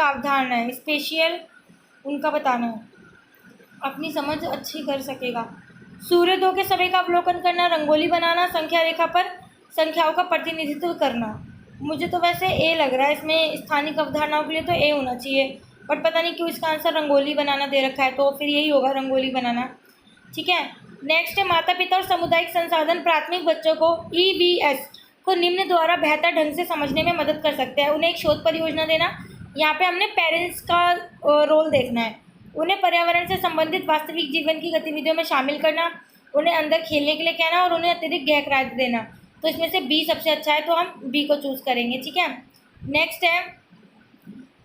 अवधारणाएं स्पेशियल उनका बताना है, अपनी समझ अच्छी कर सकेगा। सूर्योदय के समय का अवलोकन करना, रंगोली बनाना, संख्या रेखा पर संख्याओं का प्रतिनिधित्व करना। मुझे तो वैसे ए लग रहा है इसमें, स्थानिक अवधारणाओं के लिए तो ए होना चाहिए, बट पता नहीं क्यों इसका आंसर रंगोली बनाना दे रखा है, तो फिर यही होगा रंगोली बनाना। ठीक है, नेक्स्ट है माता पिता और सामुदायिक संसाधन प्राथमिक बच्चों को EVS को निम्न द्वारा बेहतर ढंग से समझने में मदद कर सकते हैं। उन्हें एक शोध परियोजना देना, यहाँ पे हमने पेरेंट्स का रोल देखना है। उन्हें पर्यावरण से संबंधित वास्तविक जीवन की गतिविधियों में शामिल करना, उन्हें अंदर खेलने के लिए कहना और उन्हें अतिरिक्त गहराई देना। तो इसमें से बी सबसे अच्छा है, तो हम बी को चूज़ करेंगे। ठीक है, नेक्स्ट है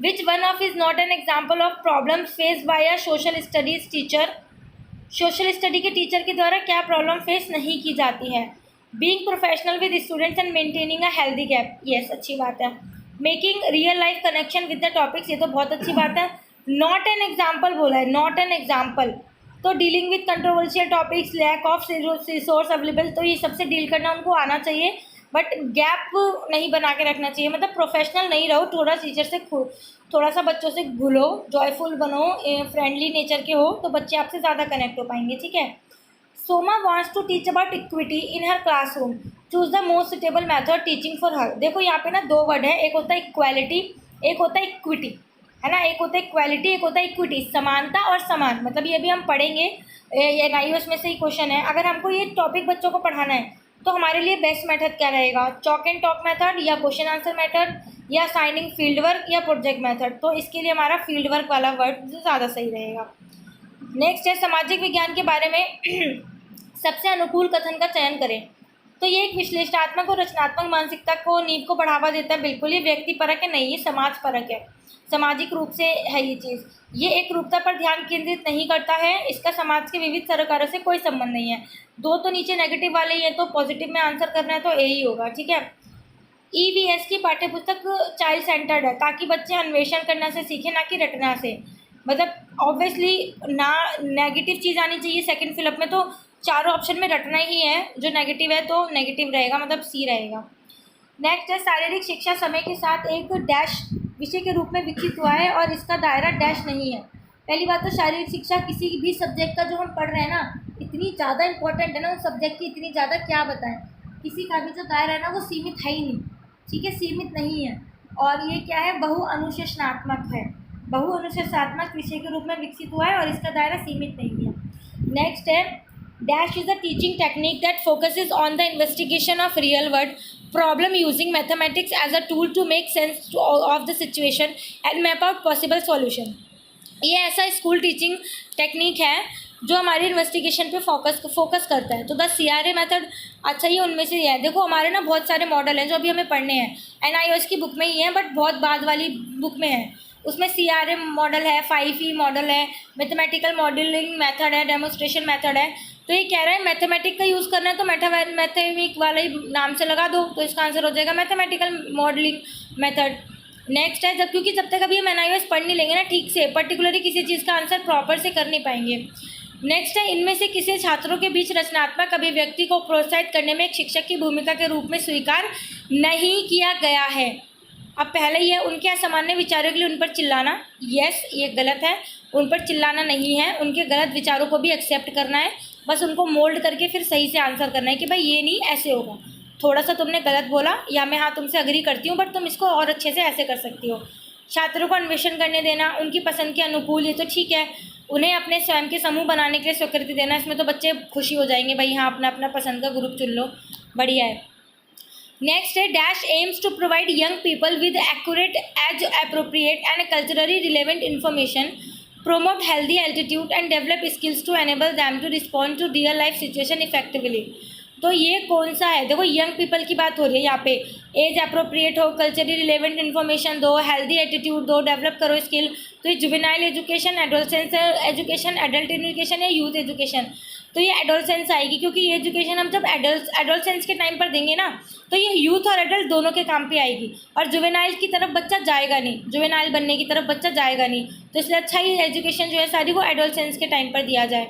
which one of is not an example of problem face bye a social studies teacher. Social study के टीचर के द्वारा क्या प्रॉब्लम फेस नहीं की जाती है? Being professional with students and maintaining a healthy gap, yes अच्छी बात है। Making real life connection with the topics, ये तो बहुत अच्छी बात है। नॉट एन एग्जाम्पल बोला है, नॉट एन एग्जाम्पल, तो dealing with controversial topics, lack of resource available, तो ये सबसे डील करना उनको आना चाहिए, बट गैप नहीं बना के रखना चाहिए। मतलब प्रोफेशनल नहीं रहो, थोड़ा टीचर से थोड़ा सा बच्चों से घुलो, जॉयफुल बनो, फ्रेंडली नेचर के हो, तो बच्चे आपसे ज़्यादा कनेक्ट हो पाएंगे। ठीक है, Soma wants to teach about equity in her classroom, choose the most suitable method teaching for her. देखो यहाँ पे ना दो वर्ड है, एक होता है इक्वालिटी, एक होता है इक्विटी, है ना। एक होता है इक्वालिटी, एक होता है इक्विटी, समानता और समान। मतलब ये भी हम पढ़ेंगे, ये NIOS में से ही क्वेश्चन है। अगर हमको ये टॉपिक बच्चों को पढ़ाना है तो हमारे लिए बेस्ट मेथड क्या रहेगा? चॉक एंड टॉक मेथड या क्वेश्चन आंसर मेथड या साइनिंग फील्ड वर्क या प्रोजेक्ट मेथड? तो इसके लिए हमारा फील्ड वर्क वाला वर्ड ज़्यादा सही रहेगा। नेक्स्ट है सामाजिक विज्ञान के बारे में सबसे अनुकूल कथन का चयन करें। तो ये एक विश्लेषणात्मक और रचनात्मक मानसिकता को नींव को बढ़ावा देता है। बिल्कुल ये व्यक्ति परक है, नहीं ये समाज परक है, सामाजिक रूप से है ये चीज़। ये एक रूपता पर ध्यान केंद्रित नहीं करता है, इसका समाज के विविध सरोकारों से कोई संबंध नहीं है। दो तो नीचे नेगेटिव वाले ही है, तो पॉजिटिव में आंसर करना है तो ए ही होगा। ठीक है, EVS की पाठ्यपुस्तक चाइल्ड सेंटर्ड है ताकि बच्चे अन्वेषण करना से सीखें, ना कि रटना से। मतलब ऑब्वियसली ना नेगेटिव चीज़ आनी चाहिए सेकंड फिलअप में, तो चारों ऑप्शन में रटना ही है, जो नेगेटिव है तो नेगेटिव रहेगा, मतलब सी रहेगा। नेक्स्ट है शारीरिक शिक्षा समय के साथ एक डैश
विषय के रूप में विकसित हुआ है और इसका दायरा डैश नहीं है। पहली बात तो शारीरिक शिक्षा किसी भी सब्जेक्ट का जो हम पढ़ रहे हैं ना, इतनी ज़्यादा इंपॉर्टेंट है ना उस सब्जेक्ट की, इतनी ज़्यादा क्या बताएं, किसी का भी जो दायरा है ना वो सीमित है ही नहीं, ठीक है, सीमित नहीं है। और ये क्या है, बहुअनुशासनात्मक है, बहुअनुशासनात्मक विषय के रूप में विकसित हुआ है और इसका दायरा सीमित नहीं है। नेक्स्ट है, dash is a teaching technique that focuses on the investigation of real world problem using mathematics as a tool to make sense of the situation and map out possible solution. ये ऐसा स्कूल टीचिंग टेक्निक है जो हमारी इन्वेस्टिगेशन पे फोकस करता है। तो द CRA मेथड, अच्छा ये उनमें से है। देखो हमारे ना बहुत सारे मॉडल हैं जो अभी हमें पढ़ने हैं, NIOS की बुक में ही है, बट बहुत बाद वाली बुक में है। उसमें CRA मॉडल है, 5E मॉडल है, मैथमेटिकल मॉडलिंग मेथड है, डेमोस्ट्रेशन मेथड है। तो ये कह रहा है मैथमेटिक का यूज़ करना है तो मैथमेटिक वाले नाम से लगा दो, तो इसका आंसर हो जाएगा मैथमेटिकल मॉडलिंग मेथड। नेक्स्ट है, जब क्योंकि जब तक अभी हम NIOS पढ़ नहीं लेंगे ना ठीक से, पर्टिकुलरली किसी चीज़ का आंसर प्रॉपर से कर नहीं पाएंगे। नेक्स्ट है, इनमें से किसी छात्रों के बीच रचनात्मक अभिव्यक्ति को प्रोत्साहित करने में एक शिक्षक की भूमिका के रूप में स्वीकार नहीं किया गया है। अब पहले ये उनके असामान्य विचारों के लिए उन पर चिल्लाना, यस ये गलत है, उन पर चिल्लाना नहीं है, उनके गलत विचारों को भी एक्सेप्ट करना है, बस उनको मोल्ड करके फिर सही से आंसर करना है कि भाई ये नहीं ऐसे होगा, थोड़ा सा तुमने गलत बोला या मैं हाँ तुमसे अग्री करती हूँ बट तुम इसको और अच्छे से ऐसे कर सकती हो। छात्रों को अन्वेषण करने देना, उनकी पसंद के अनुकूल, ये तो ठीक है। उन्हें अपने स्वयं के समूह बनाने के लिए स्वीकृति देना, इसमें तो बच्चे खुशी हो जाएंगे, भाई हाँ अपना अपना पसंद का ग्रुप चुन लो, बढ़िया है। नेक्स्ट है, dash aims to provide young people with accurate age appropriate and culturally relevant information, promote healthy attitude and develop skills to enable them to respond to real life situation effectively। तो ये कौन सा है, देखो यंग पीपल की बात हो रही है यहाँ पे, एज अप्रोप्रिएट हो, कल्चरली रिलेवेंट इन्फॉर्मेशन दो, हेल्दी एटीट्यूड दो, डेवलप करो स्किल। तो ये juvenile education, adolescence education, adult education या यूथ एजुकेशन। तो ये एडोलसेंस आएगी क्योंकि ये एजुकेशन हम जब एडोलसेंस के टाइम पर देंगे ना तो ये यूथ और एडल्ट दोनों के काम पे आएगी, और जुवेनाइल की तरफ बच्चा जाएगा नहीं, जुवेनाइल बनने की तरफ बच्चा जाएगा नहीं, तो इसलिए अच्छा ही एजुकेशन जो है सारी वो एडोलसेंस के टाइम पर दिया जाए।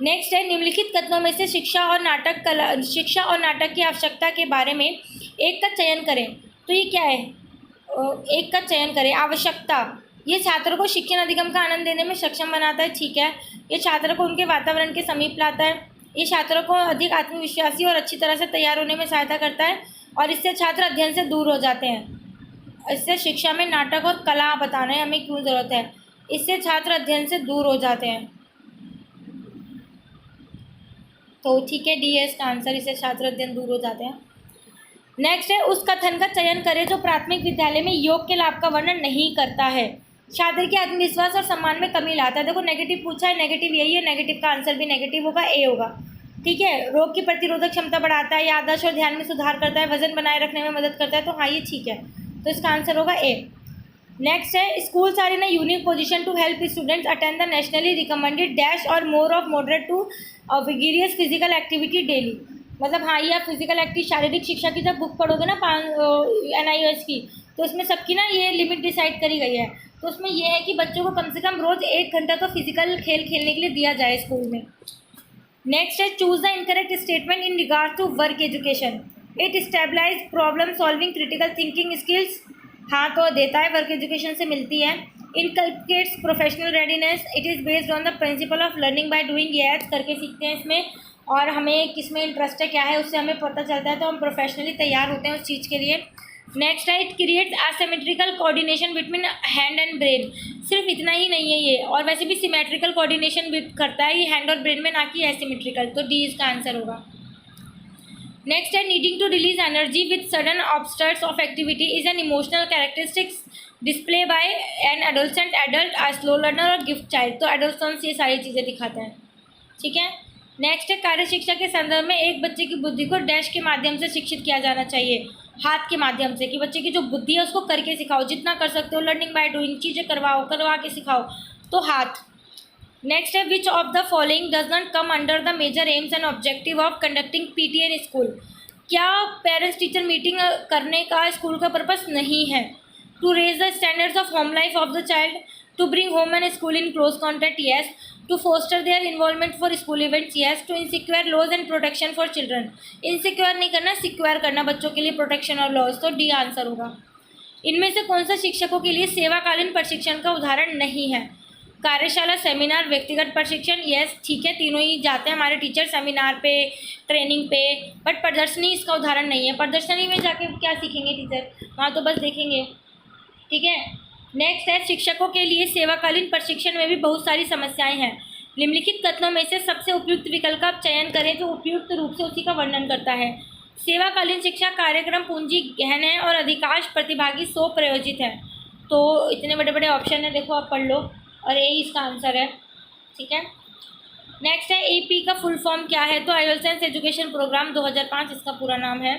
नेक्स्ट है, निम्नलिखित कथनों में से शिक्षा और नाटक की आवश्यकता के बारे में एक का चयन करें। तो ये क्या है, एक का चयन करें। आवश्यकता, ये छात्रों को शिक्षण अधिगम का आनंद देने में सक्षम बनाता है, ठीक है। ये छात्रों को उनके वातावरण के समीप लाता है, ये छात्रों को अधिक आत्मविश्वासी और अच्छी तरह से तैयार होने में सहायता करता है, और इससे छात्र अध्ययन से दूर हो जाते हैं। इससे शिक्षा में नाटक और कला बताना है हमें क्यों ज़रूरत है, इससे छात्र अध्ययन से दूर हो जाते हैं। तो ठीक है, डी है इसका आंसर, इससे छात्र अध्ययन दूर हो जाते हैं। नेक्स्ट है, उस कथन का चयन करें जो प्राथमिक विद्यालय में योग के लाभ का वर्णन नहीं करता है, छात्र के आत्मविश्वास और सम्मान में कमी लाता है। देखो नेगेटिव पूछा है, नेगेटिव यही है, नेगेटिव का आंसर भी नेगेटिव होगा, ए होगा, ठीक है। रोग की प्रतिरोधक क्षमता बढ़ाता है, याददाश्त और ध्यान में सुधार करता है, वजन बनाए रखने में मदद करता है, तो हाँ ये ठीक है, तो इसका आंसर होगा ए। नेक्स्ट है, schools are in a unique position to help students attend the nationally recommended dash और more of moderate to vigorous physical activity daily. मतलब हाँ, ये आप फिजिकल एक्टिव शारीरिक शिक्षा की जब बुक पढ़ोगे ना NIOS की, तो उसमें सबकी ना ये लिमिट डिसाइड करी गई है। तो उसमें ये है कि बच्चों को कम से कम रोज़ 1 घंटा तो फिजिकल खेल खेलने के लिए दिया जाए स्कूल में। नेक्स्ट है, choose the incorrect statement in regard to work education. It stabilize problem solving critical thinking skills. हाँ तो देता है, वर्क एजुकेशन से मिलती है। Inculcates professional readiness. It is based on the principle of learning by doing, yes करके सीखते हैं इसमें, और हमें किस में इंटरेस्ट है क्या है उससे हमें पता चलता है, तो हम प्रोफेशनली तैयार होते हैं उस चीज़ के लिए। नेक्स्ट है, it creates asymmetrical coordination between hand and brain. सिर्फ इतना ही नहीं है ये, और वैसे भी सिमेट्रिकल कोऑर्डिनेशन करता है ये हैंड और ब्रेन में, ना कि एसिमेट्रिकल, तो डी इसका आंसर होगा। नेक्स्ट है, needing to release energy with sudden outbursts of activity is an emotional characteristics display by an adolescent, adult, a slow learner और गिफ्ट चाइल्ड। तो एडोलसेंस ये सारी चीज़ें दिखाता है, ठीक है। नेक्स्ट है, कार्य शिक्षा के संदर्भ में एक बच्चे की बुद्धि को डैश के माध्यम से शिक्षित किया जाना चाहिए, हाथ के माध्यम से, कि बच्चे की जो बुद्धि है उसको करके सिखाओ, जितना कर सकते हो, लर्निंग बाय डूइंग, चीज़ें करवा के सिखाओ, तो हाथ। नेक्स्ट है, which of the following does not come under the major aims and objective of conducting PTA in school. क्या पेरेंट्स टीचर मीटिंग करने का स्कूल का पर्पस नहीं है? To raise the standards of home life of the child, to bring home and school in close contact, yes. To foster their involvement for school events, yes. To insecure laws and protection for children, insecure नहीं करना, सिक्योर करना बच्चों के लिए प्रोटेक्शन और लॉज, तो डी आंसर होगा।
इनमें से कौन सा शिक्षकों के लिए सेवाकालीन प्रशिक्षण का उदाहरण नहीं है? कार्यशाला, सेमिनार, व्यक्तिगत प्रशिक्षण। यस, ठीक है, तीनों ही जाते हैं हमारे टीचर सेमिनार पे, ट्रेनिंग पे, बट प्रदर्शनी इसका उदाहरण नहीं है। प्रदर्शनी में जाके क्या सीखेंगे टीचर, वहाँ तो बस देखेंगे। ठीक है, नेक्स्ट है शिक्षकों के लिए सेवाकालीन प्रशिक्षण में भी बहुत सारी समस्याएं हैं। निम्नलिखित कथनों में से सबसे उपयुक्त विकल्प का चयन करें जो उपयुक्त रूप से उसी का वर्णन करता है। सेवाकालीन शिक्षा कार्यक्रम पूंजी गहन है और अधिकांश प्रतिभागी स्वप्रायोजित है। तो इतने बड़े बड़े ऑप्शन है, देखो आप पढ़ लो, और यही इसका आंसर है। ठीक है, नेक्स्ट है AP का फुल फॉर्म क्या है? तो एडोलसेंस एजुकेशन प्रोग्राम 2005 इसका पूरा नाम है।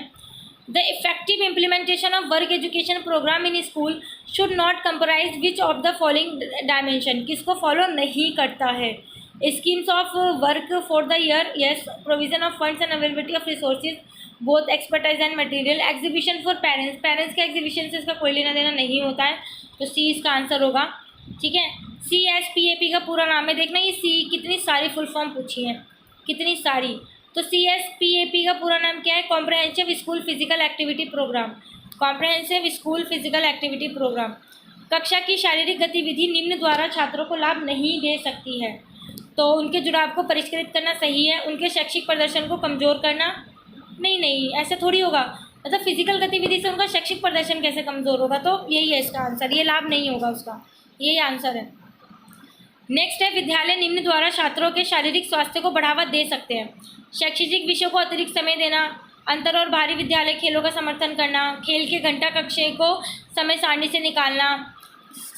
The effective implementation of work education programme in school should not comprise which of the following dimension? किसको फॉलो नहीं करता है? Schemes of work for the year, yes. Provision of funds and availability of resources, both expertise and material. Exhibition for parents, parents के एग्जीबिशन से इसका कोई लेना देना नहीं होता है, तो C इसका आंसर होगा। ठीक है, CSPAP का पूरा नाम है, देखना ये C कितनी सारी फुल फॉर्म पूछी है, कितनी सारी। तो CSPAP का पूरा नाम क्या है? Comprehensive school physical activity programme. Comprehensive school physical activity programme. कक्षा की शारीरिक गतिविधि निम्न द्वारा छात्रों को लाभ नहीं दे सकती है। तो उनके जुड़ाव को परिष्कृत करना सही है, उनके शैक्षिक प्रदर्शन को कमज़ोर करना नहीं, ऐसे थोड़ी होगा। मतलब फिजिकल गतिविधि से उनका शैक्षिक प्रदर्शन कैसे कमज़ोर होगा? तो यही है इसका आंसर, ये लाभ नहीं होगा उसका, यही आंसर है। नेक्स्ट है विद्यालय निम्न द्वारा छात्रों के शारीरिक स्वास्थ्य को बढ़ावा दे सकते हैं। शैक्षिक विषयों को अतिरिक्त समय देना, अंतर और बाहरी विद्यालय खेलों का समर्थन करना, खेल के घंटा कक्षे को समय सारणी से निकालना,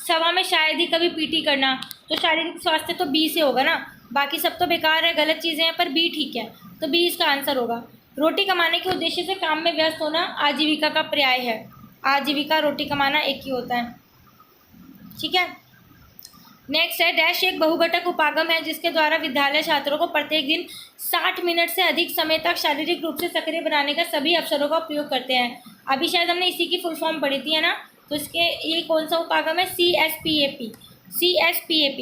सभा में शायद ही कभी PT करना। तो शारीरिक स्वास्थ्य तो B से होगा ना, बाकी सब तो बेकार है, गलत चीज़ें हैं, पर B ठीक है, तो B इसका आंसर होगा। रोटी कमाने के उद्देश्य से काम में व्यस्त होना आजीविका का पर्याय है। आजीविका, रोटी कमाना एक ही होता है। ठीक है, नेक्स्ट है डैश एक बहुघटक उपागम है जिसके द्वारा विद्यालय छात्रों को प्रत्येक दिन 60 मिनट से अधिक समय तक शारीरिक रूप से सक्रिय बनाने का सभी अवसरों का उपयोग करते हैं। अभी शायद हमने इसी की फुल फॉर्म पढ़ी थी, है ना? तो इसके ये कौन सा उपागम है? CSPAP। CSPAP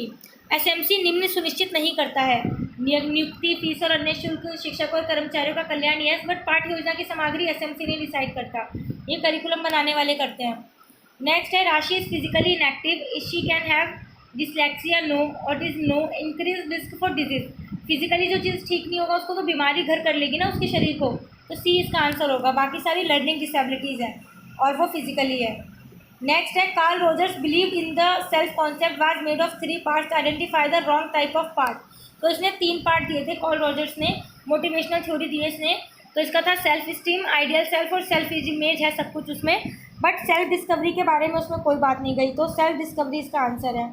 SMC निम्न सुनिश्चित नहीं करता है। नियुक्ति, फीस और अन्य शुल्क, शिक्षक और कर्मचारियों का कल्याण, यस, बट पाठ्य योजना की सामग्री SMC नहीं डिसाइड करता, ये करिकुलम बनाने वाले करते हैं। नेक्स्ट है Rashi is physically inactive, she can have dyslexia, no, और is no, increase risk for disease. Physically जो चीज़ ठीक नहीं होगा उसको तो बीमारी घर कर लेगी ना उसके शरीर को, तो C इसका आंसर होगा। बाकी सारी लर्निंग डिसेबिलिटीज़ हैं और वो फिजिकली है। नेक्स्ट है Carl Rogers believe in the self concept was made of 3 parts, identify the wrong type of part. तो इसने 3 पार्ट दिए थे, कार्ल रोजर्स ने मोटिवेशनल थ्योरी दी है इसने। तो इसका था सेल्फ स्टीम, आइडियल सेल्फ और सेल्फ इमेज है सब कुछ उसमें, बट सेल्फ डिस्कवरी के बारे में उसमें कोई बात नहीं गई, तो सेल्फ डिस्कवरी इसका आंसर है।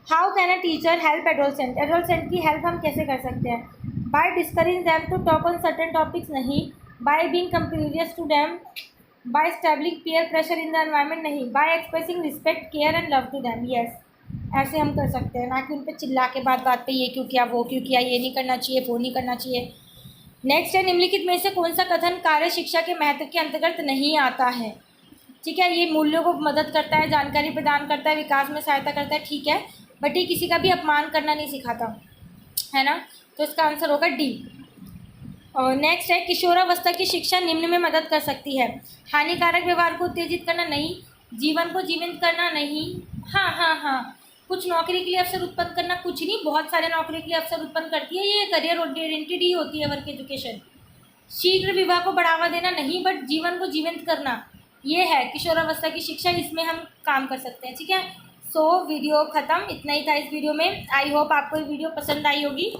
How can a teacher help adolescent? Adolescent की हेल्प हम कैसे कर सकते हैं? By discouraging them to talk on certain topics, नहीं। By being comparative to them, by establishing peer pressure in the environment, नहीं। By expressing respect, care and love to them, yes. ऐसे हम कर सकते हैं, ना कि उन पर चिल्ला के बात बात पे ये क्यों किया, वो क्यों किया, ये नहीं करना चाहिए, वो नहीं करना चाहिए। नेक्स्ट है निम्नलिखित में से कौन सा कथन कार्य शिक्षा के महत्व के अंतर्गत नहीं आता है? ठीक है, ये मूल्यों को मदद करता है, जानकारी प्रदान करता है, विकास में सहायता करता है, ठीक है, बट ये किसी का भी अपमान करना नहीं सिखाता, है ना? तो इसका आंसर होगा D। और नेक्स्ट है किशोरावस्था की शिक्षा निम्न में मदद कर सकती है। हानिकारक व्यवहार को उत्तेजित करना, नहीं। जीवन को जीवंत करना, नहीं। हाँ, कुछ नौकरी के लिए अवसर उत्पन्न करना, कुछ नहीं, बहुत सारे नौकरी के लिए अवसर उत्पन्न करती है, ये करियर ओरिएंटेड ही होती है वर्क एजुकेशन। शीघ्र विवाह को बढ़ावा देना, नहीं, बट जीवन को जीवंत करना, ये है किशोरावस्था की शिक्षा, इसमें हम काम कर सकते हैं। ठीक है, सो वीडियो ख़त्म, इतना ही था इस वीडियो में। आई होप आपको ये वीडियो पसंद आई होगी।